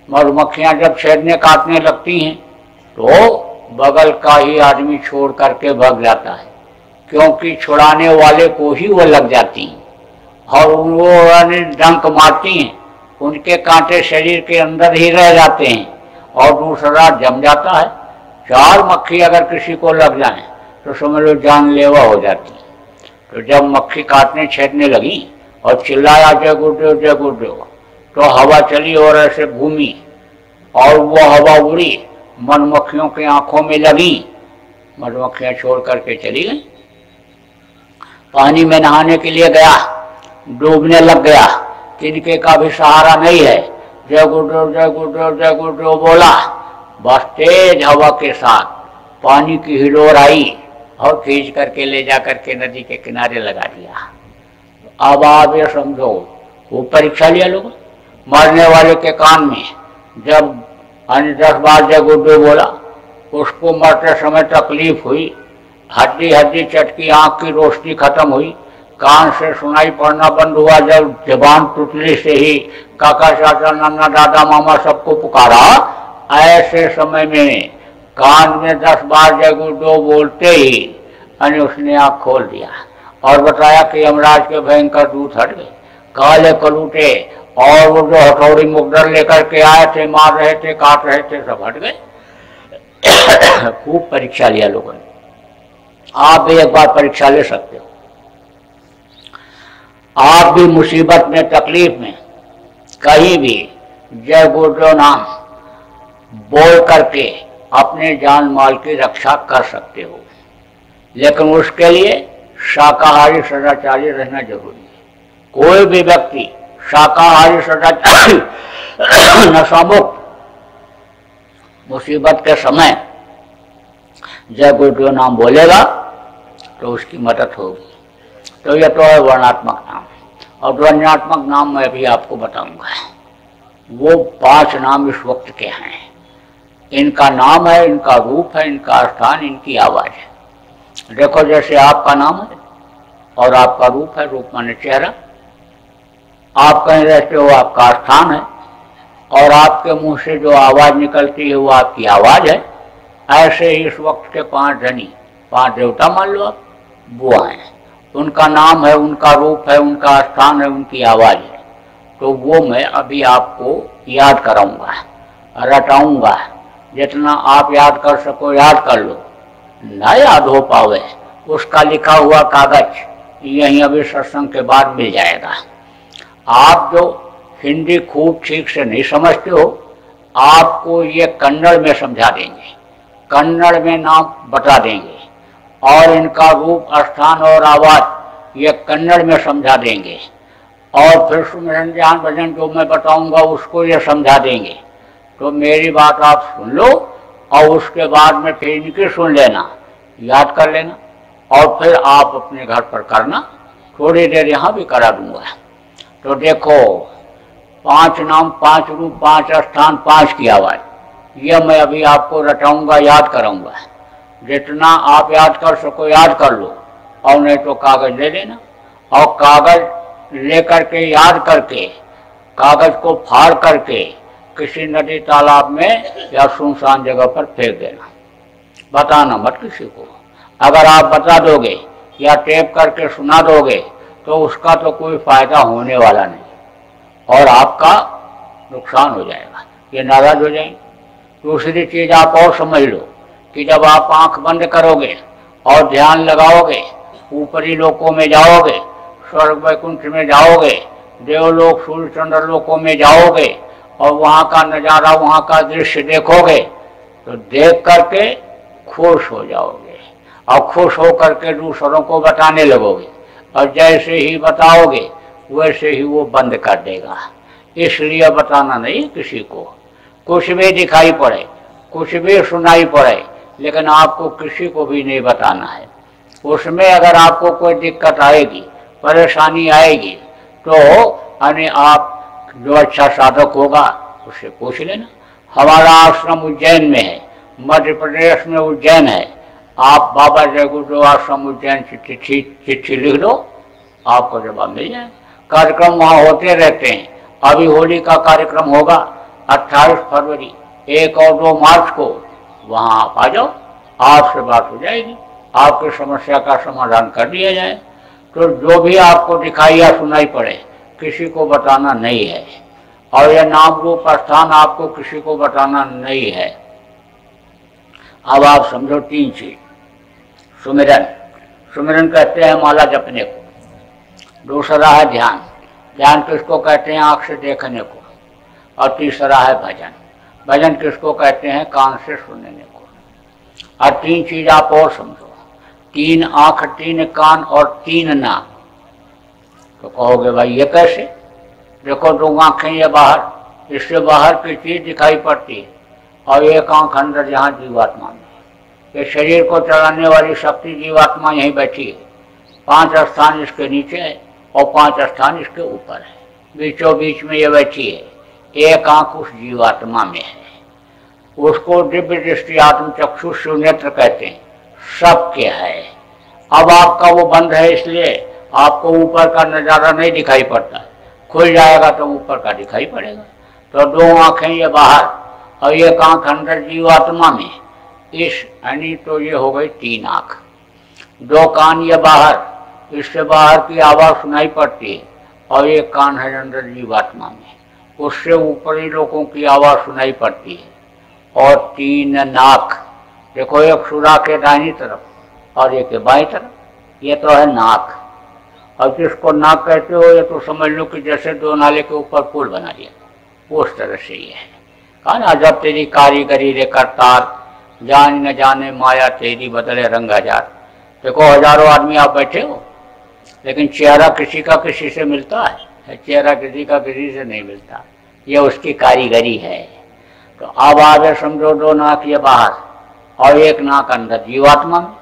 मधुमक्खियां जब छेदने काटने लगती हैं तो बगल का ही आदमी छोड़ करके भाग जाता है, क्योंकि छुड़ाने वाले को ही वो लग जाती हैं और वो डंक मारती हैं, उनके कांटे शरीर के अंदर ही रह जाते हैं और दूसरा जम जाता है। 4 मक्खी अगर किसी को लग जाए तो समझ लो जानलेवा हो जाती है। तो जब मक्खी काटने छेदने लगी और चिल्लाया जय गुरुदेव, तो हवा चली और ऐसे घूमी और वो हवा उड़ी, मधुमक्खियों की आंखों में लगी, मधुमक्खियां छोड़ करके चली गई। पानी में नहाने के लिए गया, डूबने लग गया, तिनके का भी सहारा नहीं है, जय गुरुदेव बोला। बस तेज हवा के साथ पानी की हिलोर आई और खींच करके ले जा करके नदी के किनारे लगा दिया। अब आप ये समझो, वो परीक्षा लिया लोग। मरने वाले के कान में जब 10 बार जय गुरुदेव बोला, उसको मरते समय तकलीफ हुई, हड्डी हड्डी चटकी, आंख की रोशनी खत्म हुई, कान से सुनाई पड़ना बंद हुआ। जब जबान टुटली से ही काका चाचा नाना दादा मामा सबको पुकारा, ऐसे समय में कान में 10 बार जय गुरुदेव बोलते ही उसने आँख खोल दिया और बताया कि यमराज के भयंकर दूत हट गए, काले कलूटे और वो जो हथौड़ी मुकदर लेकर के आए थे, मार रहे थे, काट रहे थे, सब हट गए। खूब परीक्षा लिया लोगों ने। आप भी एक बार परीक्षा ले सकते हो। आप भी मुसीबत में, तकलीफ में, कहीं भी जय गुरुदेव नाम बोल करके अपने जान माल की रक्षा कर सकते हो, लेकिन उसके लिए शाकाहारी सदाचारी रहना जरूरी है। कोई भी व्यक्ति शाकाहारी सदाचारी नशामुक्त मुसीबत के समय जय गुरुदेव नाम बोलेगा तो उसकी मदद होगी। तो यह तो है वर्णात्मक नाम। और ध्वन्यात्मक नाम मैं भी आपको बताऊंगा। वो 5 नाम इस वक्त के हैं। इनका नाम है, इनका रूप है, इनका स्थान, इनकी आवाज है। देखो, जैसे आपका नाम है और आपका रूप है, रूप माने चेहरा, आप कहीं रहते हो आपका स्थान है, और आपके मुंह से जो आवाज निकलती है वो आपकी आवाज है। ऐसे ही इस वक्त के 5 धनी, 5 देवता मान लो आप, वो हैं। उनका नाम है, उनका रूप है, उनका स्थान है, उनकी आवाज है। तो वो मैं अभी आपको याद कराऊंगा, रटाऊंगा। जितना आप याद कर सको याद कर लो, ना याद हो पावे उसका लिखा हुआ कागज यहीं अभी सत्संग के बाद मिल जाएगा। आप जो हिंदी खूब ठीक से नहीं समझते हो, आपको ये कन्नड़ में समझा देंगे, कन्नड़ में नाम बता देंगे, और इनका रूप, स्थान और आवाज ये कन्नड़ में समझा देंगे, और फिर सुमिरन ध्यान भजन जो मैं बताऊंगा उसको ये समझा देंगे। तो मेरी बात आप सुन लो और उसके बाद में फिर इनकी सुन लेना, याद कर लेना, और फिर आप अपने घर पर करना। थोड़ी देर यहाँ भी करा दूंगा। तो देखो, 5 नाम, 5 रूप, 5 स्थान, 5 की आवाज, ये मैं अभी आपको रटाऊंगा, याद कराऊंगा। जितना आप याद कर सको याद कर लो, और नहीं तो कागज ले लेना, और कागज लेकर के याद करके कागज को फाड़ करके किसी नदी तालाब में या सुनसान जगह पर फेंक देना। बताना मत किसी को। अगर आप बता दोगे या टेप करके सुना दोगे तो उसका तो कोई फायदा होने वाला नहीं और आपका नुकसान हो जाएगा, ये नाराज हो जाएंगे। दूसरी चीज आप और समझ लो कि जब आप आंख बंद करोगे और ध्यान लगाओगे, ऊपरी लोकों में जाओगे, स्वर्ग वैकुंठ में जाओगे, देवलोक सूर्य चंद्र लोकों में जाओगे और वहाँ का नज़ारा, वहाँ का दृश्य देखोगे तो देख करके खुश हो जाओगे और खुश हो करके दूसरों को बताने लगोगे और जैसे ही बताओगे वैसे ही वो बंद कर देगा। इसलिए बताना नहीं किसी को, कुछ भी दिखाई पड़े, कुछ भी सुनाई पड़े, लेकिन आपको किसी को भी नहीं बताना है। उसमें अगर आपको कोई दिक्कत आएगी, परेशानी आएगी तो यानी आप जो अच्छा साधक होगा उससे पूछ लेना। हमारा आश्रम उज्जैन में है, मध्य प्रदेश में उज्जैन है। आप बाबा जय गुरुदेव आश्रम उज्जैन चिट्ठी लिख दो, आपको जवाब मिल जाए। कार्यक्रम वहाँ होते रहते हैं। अभी होली का कार्यक्रम होगा 28 फरवरी, 1 और 2 मार्च को, वहाँ आप आ जाओ, आपसे बात हो जाएगी, आपकी समस्या का समाधान कर दिया जाए। तो जो भी आपको दिखाई या सुनाई पड़े किसी को बताना नहीं है और यह नाम रूप स्थान आपको किसी को बताना नहीं है। अब आप समझो 3 चीज। सुमिरन, सुमिरन कहते हैं माला जपने को। दूसरा है ध्यान, ध्यान किसको कहते हैं? आँख से देखने को। और तीसरा है भजन, भजन किसको कहते हैं? कान से सुनने को। और 3 चीज आप और समझो, 3 आँख, 3 कान और 3 नाक। तो कहोगे भाई ये कैसे? देखो 2 आँखें ये बाहर, इससे बाहर की चीज दिखाई पड़ती है और एक आँख अंदर जहाँ जीवात्मा में। ये शरीर को चलाने वाली शक्ति जीवात्मा यहीं बैठी है। 5 स्थान इसके नीचे है और 5 स्थान इसके ऊपर है, बीचों बीच में ये बैठी है। एक आँख उस जीवात्मा में है, उसको दिव्य दृष्टि आत्म चक्षुष नेत्र कहते हैं, सबके है। अब आपका वो बंद है, इसलिए आपको ऊपर का नज़ारा नहीं दिखाई पड़ता। खुल जाएगा तो ऊपर का दिखाई पड़ेगा। तो 2 आँखें ये बाहर और एक आँख अंदर जीवात्मा में, इस यानी तो ये हो गई 3 आँख। 2 कान ये बाहर, इससे बाहर की आवाज़ सुनाई पड़ती है और एक कान है अंदर जीवात्मा में, उससे ऊपरी लोगों की आवाज़ सुनाई पड़ती है। और 3 नाक, देखो एक सुराख है दाहिनी तरफ और एक बाईं तरफ, ये तो है नाक। और जिसको नाक कहते हो ये तो समझ लो कि जैसे 2 नाले के ऊपर पुल बना दिया, उस तरह से ये है। कहा ना, जब तेरी कारीगरी रे करतार, जान न जाने माया तेरी बदले रंग हजार। देखो हजारों आदमी आप बैठे हो, लेकिन चेहरा किसी का किसी से मिलता है? चेहरा किसी का किसी से नहीं मिलता, ये उसकी कारीगरी है। तो अब आगे समझो 2 नाक ये बाहर और एक नाक अंदर जीवात्मा में,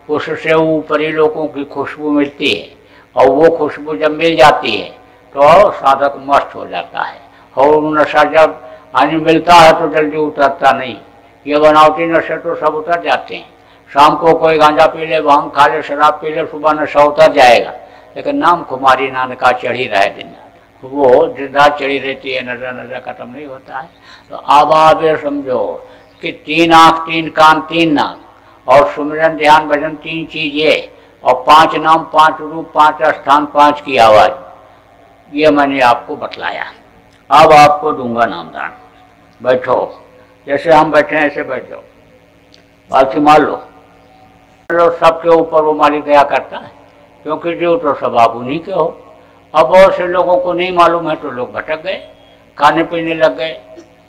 उससे ऊपरी लोगों की खुशबू मिलती है और वो खुशबू जब मिल जाती है तो साधक मस्त हो जाता है। और नशा जब आने मिलता है तो जल्दी उतरता नहीं, ये बनावटी नशे तो सब उतर जाते हैं। शाम को कोई गांजा पी ले, भांग खा ले, शराब पी ले, सुबह नशा उतर जाएगा, लेकिन नाम कुमारी नानका चढ़ी रहे दिन रात, वो जिंदा चढ़ी रहती है, नजर नजर खत्म नहीं होता है। तो अब आप ये समझो कि 3 आँख, 3 कान, 3 नाक और सुमिरन ध्यान भजन 3 चीज ये, और 5 नाम, 5 रूप, 5 स्थान, 5 की आवाज, ये मैंने आपको बतलाया। अब आपको दूंगा नामदान। बैठो, जैसे हम बैठे हैं ऐसे बैठ जाओ, बाकी मान लो सबके ऊपर वो मालिक दया करता है, क्योंकि जो तो सब आप उन्हीं के हो। अब बहुत से लोगों को नहीं मालूम है तो लोग भटक गए, खाने पीने लग गए।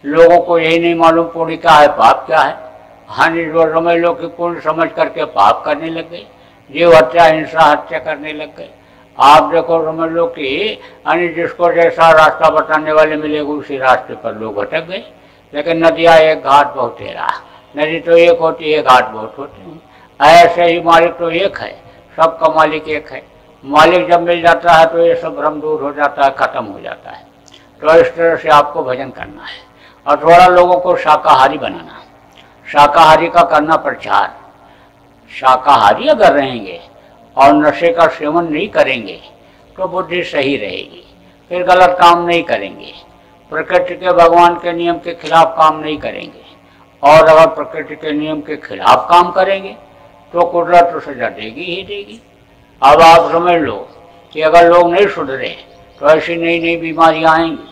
लोगों को यही नहीं मालूम पुण्य क्या है, पाप क्या है। हानि जो समझ लो कि पुण्य समझ करके पाप करने लग गए, जीव हत्या, हिंसा, हत्या करने लग गए। आप देखो, समझ लो कि यानी जिसको जैसा रास्ता बताने वाले मिलेगा उसी रास्ते पर लोग भटक गए। लेकिन नदियाँ एक, घाट बहुत तेरा। नदी तो एक होती है, घाट बहुत होते हैं। ऐसे ही मालिक तो एक है, सबका मालिक एक है। मालिक जब मिल जाता है तो ये सब भ्रम दूर हो जाता है, खत्म हो जाता है। तो इस तरह से आपको भजन करना है और थोड़ा लोगों को शाकाहारी बनाना, शाकाहारी का करना प्रचार। शाकाहारी अगर रहेंगे और नशे का सेवन नहीं करेंगे तो बुद्धि सही रहेगी, फिर गलत काम नहीं करेंगे, प्रकृति के भगवान के नियम के खिलाफ काम नहीं करेंगे। और अगर प्रकृति के नियम के खिलाफ काम करेंगे तो कुदरत तो सजा देगी ही देगी। अब आप समझ लो कि अगर लोग नहीं सुधरे तो ऐसी नई नई बीमारियां आएंगी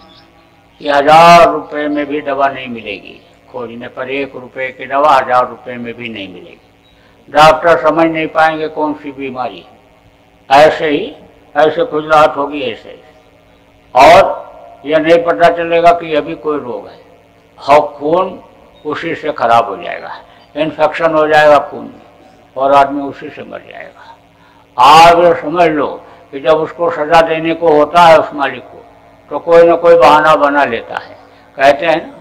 कि 1000 रुपये में भी दवा नहीं मिलेगी, खोजने पर 1 रुपये की दवा 1000 रुपये में भी नहीं मिलेगी। डॉक्टर समझ नहीं पाएंगे कौन सी बीमारी है। ऐसे ही ऐसे खुजलाहट होगी ऐसे ही, और यह नहीं पता चलेगा कि अभी कोई रोग है, और खून उसी से खराब हो जाएगा, इन्फेक्शन हो जाएगा खून में और आदमी उसी से मर जाएगा। आप समझ लो कि जब उसको सजा देने को होता है उस मालिक को, तो कोई ना कोई बहाना बना लेता है। कहते हैं ना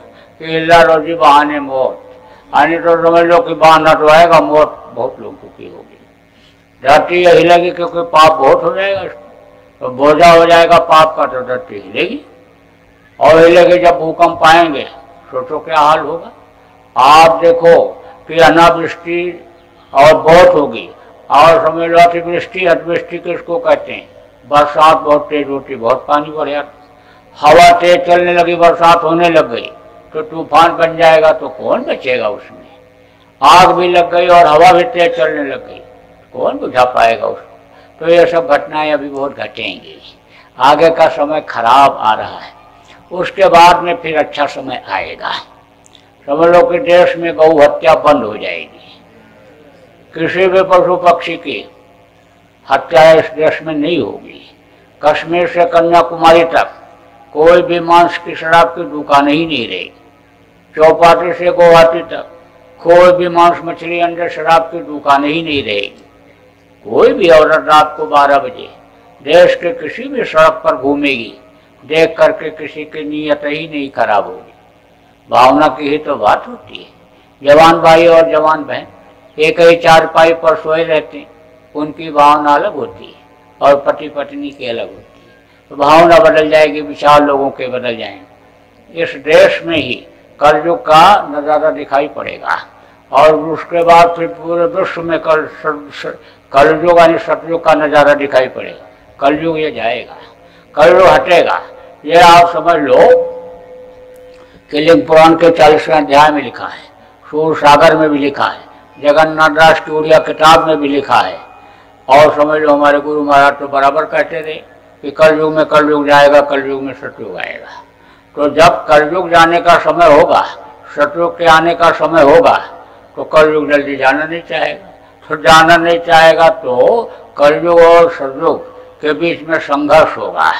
कि इल्ला रोजी बहाने मौत, यानी तो समझ लो कि बहाना तो आएगा, मौत बहुत लोगों की होगी। धरती यह हिलेगी क्योंकि पाप बहुत हो जाएगा, तो बोझा हो जाएगा पाप का, तो धरती हिलेगी। और हिलेगी जब भूकंप आएंगे, सोचो क्या हाल होगा। आप देखो कि अनावृष्टि और बहुत होगी, और समझ लो अतिवृष्टि, अतिवृष्टि किसको कहते हैं? बरसात बहुत तेज होती, बहुत पानी बढ़ जाता, हवा तेज चलने लगी, बरसात होने लग गई तो तूफान बन जाएगा, तो कौन बचेगा उसमें? आग भी लग गई और हवा भी तेज चलने लग गई, कौन बुझा पाएगा उसको? तो ये सब घटनाएं अभी बहुत घटेंगी। आगे का समय खराब आ रहा है, उसके बाद में फिर अच्छा समय आएगा। समझ लो कि देश में गौ हत्या बंद हो जाएगी, किसी भी पशु पक्षी की हत्या इस देश में नहीं होगी। कश्मीर से कन्याकुमारी तक कोई भी मांस की शराब की दुकान ही नहीं रहेगी। चौपाटी से गुवाहाटी तक कोई भी मांस मछली अंडे शराब की दुकान ही नहीं रहेगी। कोई भी औरत रात को 12 बजे देश के किसी भी सड़क पर घूमेगी, देख करके किसी की नीयत ही नहीं खराब होगी। भावना की ही तो बात होती है। जवान भाई और जवान बहन एक ही चारपाई पर सोए रहते हैं, उनकी भावना अलग होती है और पति पत्नी की अलग होती है। तो भावना बदल जाएगी, विचार लोगों के बदल जाएंगे। इस देश में ही कलयुग का नज़ारा दिखाई पड़ेगा, और उसके बाद फिर पूरे विश्व में कलयुग यानी सतयुग का नज़ारा दिखाई पड़ेगा। कलयुग ये जाएगा, कलयुग हटेगा। ये आप समझ लो कि लिंग पुराण के 40वें अध्याय में लिखा है, सूर सागर में भी लिखा है, जगन्नाथ दास की उड़िया किताब में भी लिखा है। और समझ लो हमारे गुरु महाराज तो बराबर कहते थे कि कलयुग में कलयुग जाएगा, कलयुग में सतयुग आएगा। तो जब कलयुग जाने का समय होगा, सतयुग के आने का समय होगा, तो कलयुग जल्दी जाना नहीं चाहेगा। तो जाना नहीं चाहेगा तो कलयुग और सतयुग के बीच में संघर्ष होगा।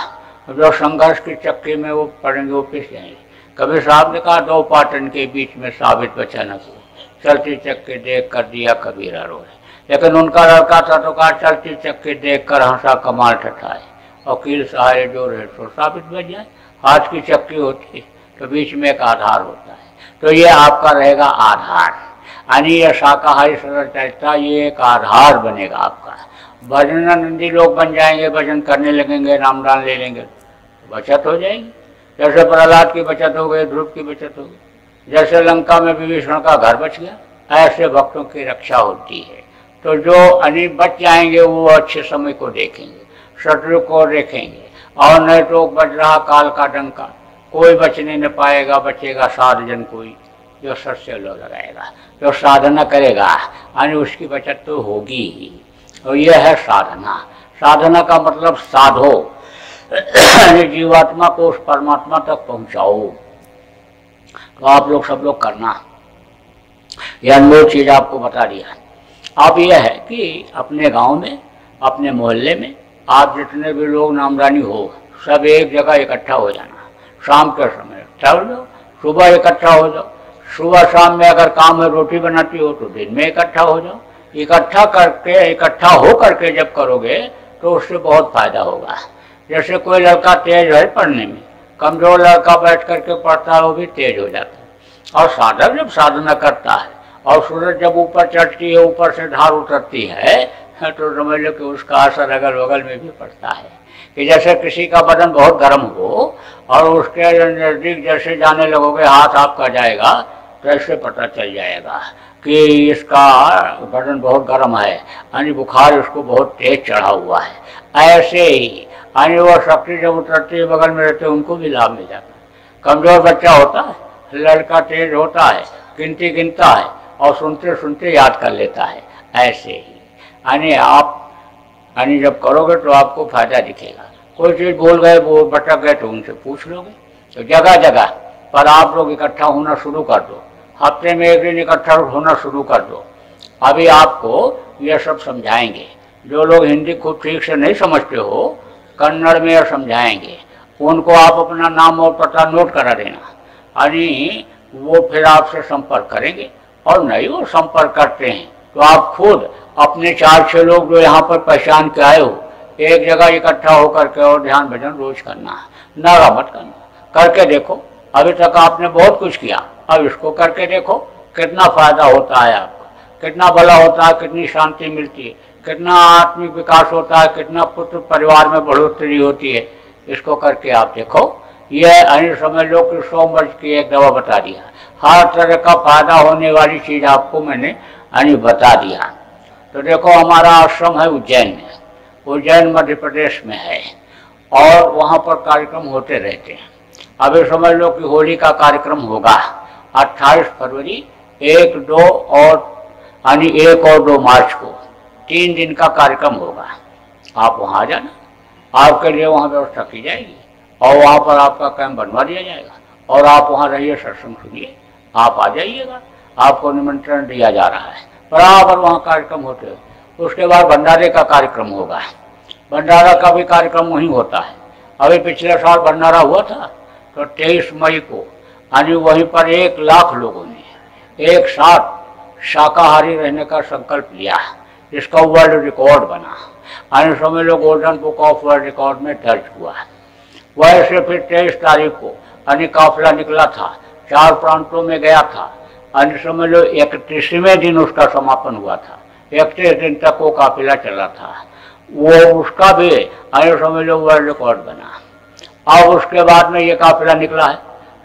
जो संघर्ष की चक्की में वो पड़ेंगे, वो पिस जाएंगे। कभी साहब ने कहा, 2 पाटन के बीच में साबित बचा न को, चलती चक्की देख कर दिया कबीरा रोए। लेकिन उनका लड़का था तो कहा, चलती चक्की देख कर हंसा कमाल ठठाए, वकील सहारे जो रहे तो साबित बच जाए। हाथ की चक्की होती है तो बीच में एक आधार होता है, तो ये आपका रहेगा आधार, यानी ये शाकाहारी सरल चर्चा, ये एक आधार बनेगा आपका। भजनानंदी लोग बन जाएंगे, भजन करने लगेंगे, नामदान ले लेंगे, बचत हो जाएगी। जैसे प्रहलाद की बचत हो गई, ध्रुव की बचत हो गई, जैसे लंका में विभीषण का घर बच गया, ऐसे भक्तों की रक्षा होती है। तो जो अनी बच जाएंगे वो अच्छे समय को देखेंगे, शत्रु को देखेंगे, और नहीं तो बच रहा काल का डंका, कोई बचने न पाएगा। बचेगा साधजन कोई, जो सत्य लो लगाएगा, जो साधना करेगा, यानी उसकी बचत तो होगी ही। तो यह है साधना। साधना का मतलब साधो, जीवात्मा को उस परमात्मा तक पहुंचाओ। तो आप लोग सब लोग करना, यह अनमोल चीज आपको बता दिया। अब यह है कि अपने गांव में, अपने मोहल्ले में आप जितने भी लोग नामदानी हो, सब एक जगह इकट्ठा हो जाना। शाम के समय टहल जाओ, सुबह इकट्ठा हो जाओ, सुबह शाम में अगर काम में रोटी बनाती हो तो दिन में इकट्ठा हो जाओ। इकट्ठा हो करके जब करोगे तो उससे बहुत फायदा होगा। जैसे कोई लड़का तेज है पढ़ने में, कमजोर लड़का बैठ करके पढ़ता है, वो भी तेज हो जाता है। और साधक जब साधना करता है और सूरज जब ऊपर चढ़ती है, ऊपर से धार उतरती है, तो समझ लो कि उसका असर अगल बगल में भी पड़ता है। कि जैसे किसी का बदन बहुत गर्म हो और उसके नज़दीक जैसे जाने लगोगे, हाथ आपका जाएगा, तो ऐसे पता चल जाएगा कि इसका बदन बहुत गर्म है, यानी बुखार उसको बहुत तेज चढ़ा हुआ है। ऐसे ही यानी वो शक्ति जब उतरती है, बगल में रहते उनको भी लाभ मिल जाता है। कमजोर बच्चा होता है, लड़का तेज होता है, गिनती गिनता है और सुनते सुनते याद कर लेता है। ऐसे ही यानी आप यानी जब करोगे तो आपको फायदा दिखेगा। कोई चीज़ भूल गए, वो भटक गए तो उनसे पूछ लोगे। तो जगह जगह पर आप लोग इकट्ठा होना शुरू कर दो, हफ्ते में एक दिन इकट्ठा होना शुरू कर दो। अभी आपको ये सब समझाएंगे। जो लोग हिंदी खूब ठीक से नहीं समझते हो, कन्नड़ में यह समझाएंगे, उनको आप अपना नाम और पता नोट करा देना, यानी वो फिर आपसे संपर्क करेंगे। और नहीं वो संपर्क करते हैं तो आप खुद अपने 4-6 लोग जो यहाँ पर पहचान के आए हो, एक जगह इकट्ठा होकर के और ध्यान भजन रोज करना है, नागा मत करना, करके देखो। अभी तक आपने बहुत कुछ किया, अब इसको करके देखो कितना फायदा होता है आपको, कितना भला होता है, कितनी शांति मिलती है, कितना आत्मिक विकास होता है, कितना पुत्र परिवार में बढ़ोतरी होती है। इसको करके आप देखो। यह अन्य समझ लो कि 100 वर्ष की एक दवा बता दिया, हर तरह का फायदा होने वाली चीज आपको मैंने यानी बता दिया। तो देखो हमारा आश्रम है उज्जैन में, उज्जैन मध्य प्रदेश में है, और वहाँ पर कार्यक्रम होते रहते हैं। अभी समझ लो कि होली का कार्यक्रम होगा 28 फरवरी, 1, 2 और यानी 1 और 2 मार्च को 3 दिन का कार्यक्रम होगा। आप वहाँ आ जाना, आपके लिए वहाँ व्यवस्था की जाएगी और वहाँ पर आपका कैंप बनवा दिया जाएगा और आप वहाँ रहिए, सत्संग सुनिए, आप आ जाइएगा। आपको निमंत्रण दिया जा रहा है, बराबर वहाँ कार्यक्रम होते हैं। उसके बाद भंडारे का कार्यक्रम होगा, भंडारा का भी कार्यक्रम वहीं होता है। अभी पिछले साल भंडारा हुआ था तो 23 मई को यानी वहीं पर 1 लाख लोगों ने एक साथ शाकाहारी रहने का संकल्प लिया, जिसका वर्ल्ड रिकॉर्ड बना, यानी समझ लो golden book of world record में दर्ज हुआ। वैसे फिर 23 तारीख को यानी काफिला निकला था, 4 प्रांतों में गया था, यानी समझ लो 31वें दिन उसका समापन हुआ था। 31 दिन तक वो काफिला चला था, वो उसका भी यानी समझ लो वर्ल्ड रिकॉर्ड बना। अब उसके बाद में ये काफिला निकला है,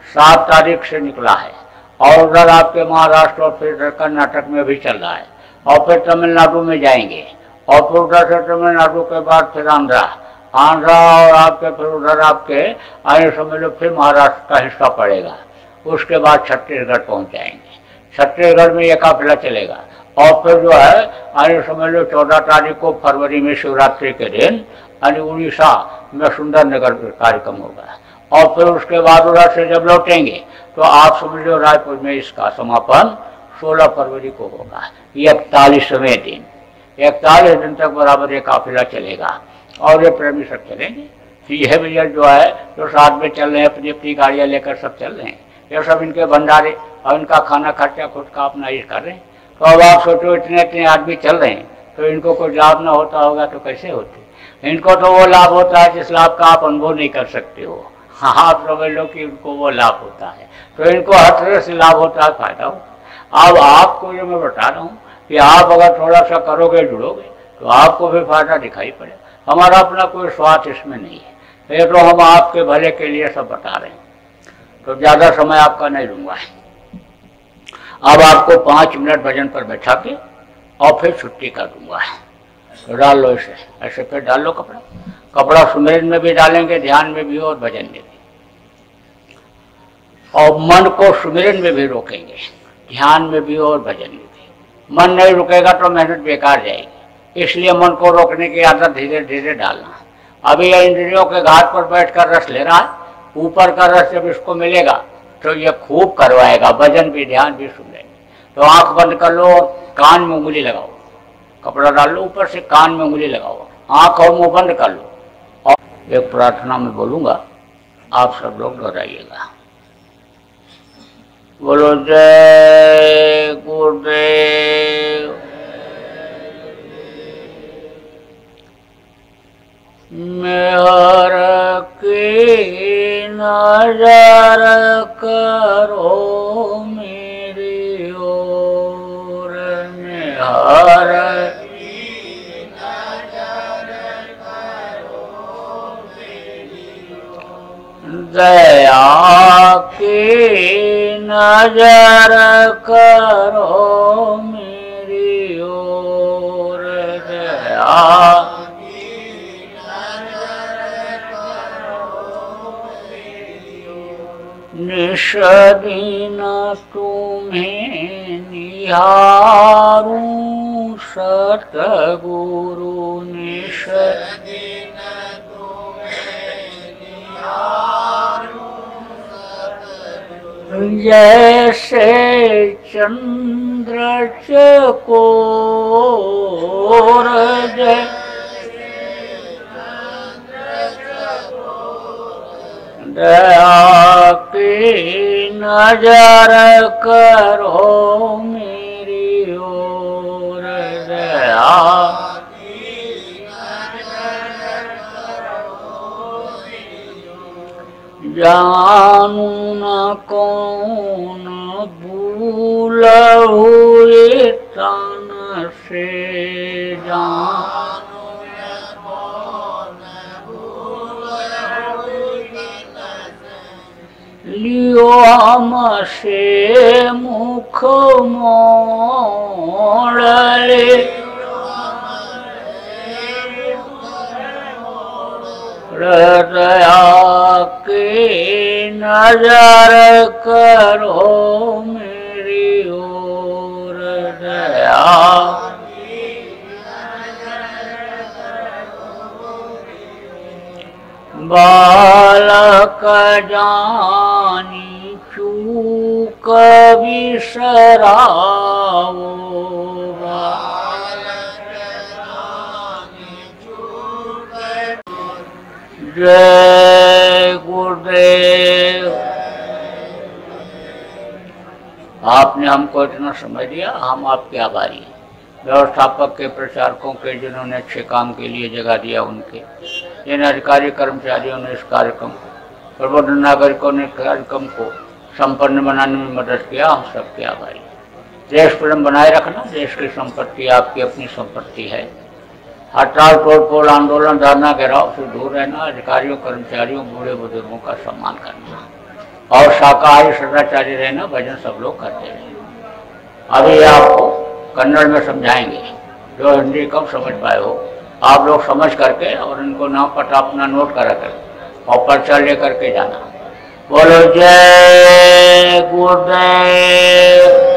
7 तारीख से निकला है, और उधर आपके महाराष्ट्र और फिर इधर कर्नाटक में भी चल रहा है, और फिर तमिलनाडु में जाएंगे, और फिर उधर से तमिलनाडु के बाद फिर आंध्रा और आपके फिर उधर आपके आगे समझ लो फिर महाराष्ट्र का हिस्सा पड़ेगा। उसके बाद छत्तीसगढ़ पहुंच जाएंगे, छत्तीसगढ़ में ये काफिला चलेगा, और फिर जो है आगे समझ लो 14 तारीख को फरवरी में शिवरात्रि के दिन यानी उड़ीसा में सुंदरनगर कार्यक्रम होगा, और फिर उसके बाद उधर से जब लौटेंगे तो आप समझ लो रायपुर में इसका समापन 16 फरवरी को होगा। ये 41वें दिन, 41 दिन तक बराबर ये काफिला चलेगा, और ये प्रेमी सब चलेंगे। यह भैया जो है जो साथ में चल रहे हैं, अपनी अपनी गाड़ियाँ लेकर सब चल रहे हैं, ये सब इनके भंडारे और इनका खाना खर्चा खुद का अपना ही कर रहे हैं। तो अब आप सोचो इतने इतने आदमी चल रहे हैं तो इनको कोई लाभ ना होता होगा तो कैसे होते। इनको तो वो लाभ होता है जिस लाभ का आप अनुभव नहीं कर सकते हो। हाँ, आप समझ लो कि इनको वो लाभ होता है, तो इनको हर तरह से लाभ होता है, फायदा होता है। अब आपको जो मैं बता रहा हूँ कि आप अगर थोड़ा सा करोगे, जुड़ोगे, तो आपको भी फायदा दिखाई पड़ेगा। हमारा अपना कोई स्वार्थ इसमें नहीं है, ये तो हम आपके भले के लिए सब बता रहे हैं। तो ज़्यादा समय आपका नहीं लूँगा। अब आपको 5 मिनट भजन पर बैठा के और फिर छुट्टी कर दूँगा। तो डाल लो इसे, ऐसे फिर डाल लो कपड़ा सुमिरन में भी डालेंगे, ध्यान में भी और भजन में भी, और मन को सुमिरन में भी रोकेंगे, ध्यान में भी और भजन में भी। मन नहीं रुकेगा तो मेहनत बेकार जाएगी, इसलिए मन को रोकने की आदत धीरे धीरे डालना। अभी यह इंद्रियों के घाट पर बैठकर रस ले रहा है, ऊपर का रस जब इसको मिलेगा तो ये खूब करवाएगा, भजन भी ध्यान भी सुन लेंगे। तो आंख बंद कर लो और कान में उंगली लगाओ, कपड़ा डाल लो ऊपर से, कान में उंगली लगाओ, आंख और मुंह बंद कर लो, और एक प्रार्थना में बोलूँगा, आप सब लोग दोहराइएगा। बोलो जय गुरुदेव। मेहर की नजर करो मेरी ओर, मेहर की नजर करो मेरी ओर, दया की नजर करो मेरी ओर, दया निषदीन तुम्हें निहारूं सतगुरु, निषदीन जैसे चंद्र चकोर दया की नजर करो मेरी ओर, दया जानू न कौन भूल हुए तन से, जानू न कौन भूल हुए तन से, लियो हमसे मुख मोड़ ले, दया की नजर करो मेरी ओर, दया बालक जानी चूक बिसराओ, जय गुरुदेव। आपने हमको इतना समझ दिया, हम आपके आभारी हैं। व्यवस्थापक के, प्रचारकों के, जिन्होंने अच्छे काम के लिए जगह दिया, उनके, जिन अधिकारी कर्मचारियों ने इस कार्यक्रम को, प्रबुद्ध नागरिकों ने कार्यक्रम को संपन्न बनाने में मदद किया, हम सबके आभारी हैं। देश प्रेम बनाए रखना, देश की संपत्ति आपकी अपनी संपत्ति है। हड़ताल, तोड़फोड़, आंदोलन, धरना, घेराव से दूर रहना, अधिकारियों, कर्मचारियों, बूढ़े बुजुर्गों का सम्मान करना और शाकाहारी सदाचारी रहना, भजन सब लोग करते रहें। अभी आपको कन्नड़ में समझाएंगे, जो हिंदी कम समझ पाए हो आप लोग समझ करके और इनको नाम पता अपना नोट करा कर और पर्चा ले करके जाना। बोलो जय गुरुदेव।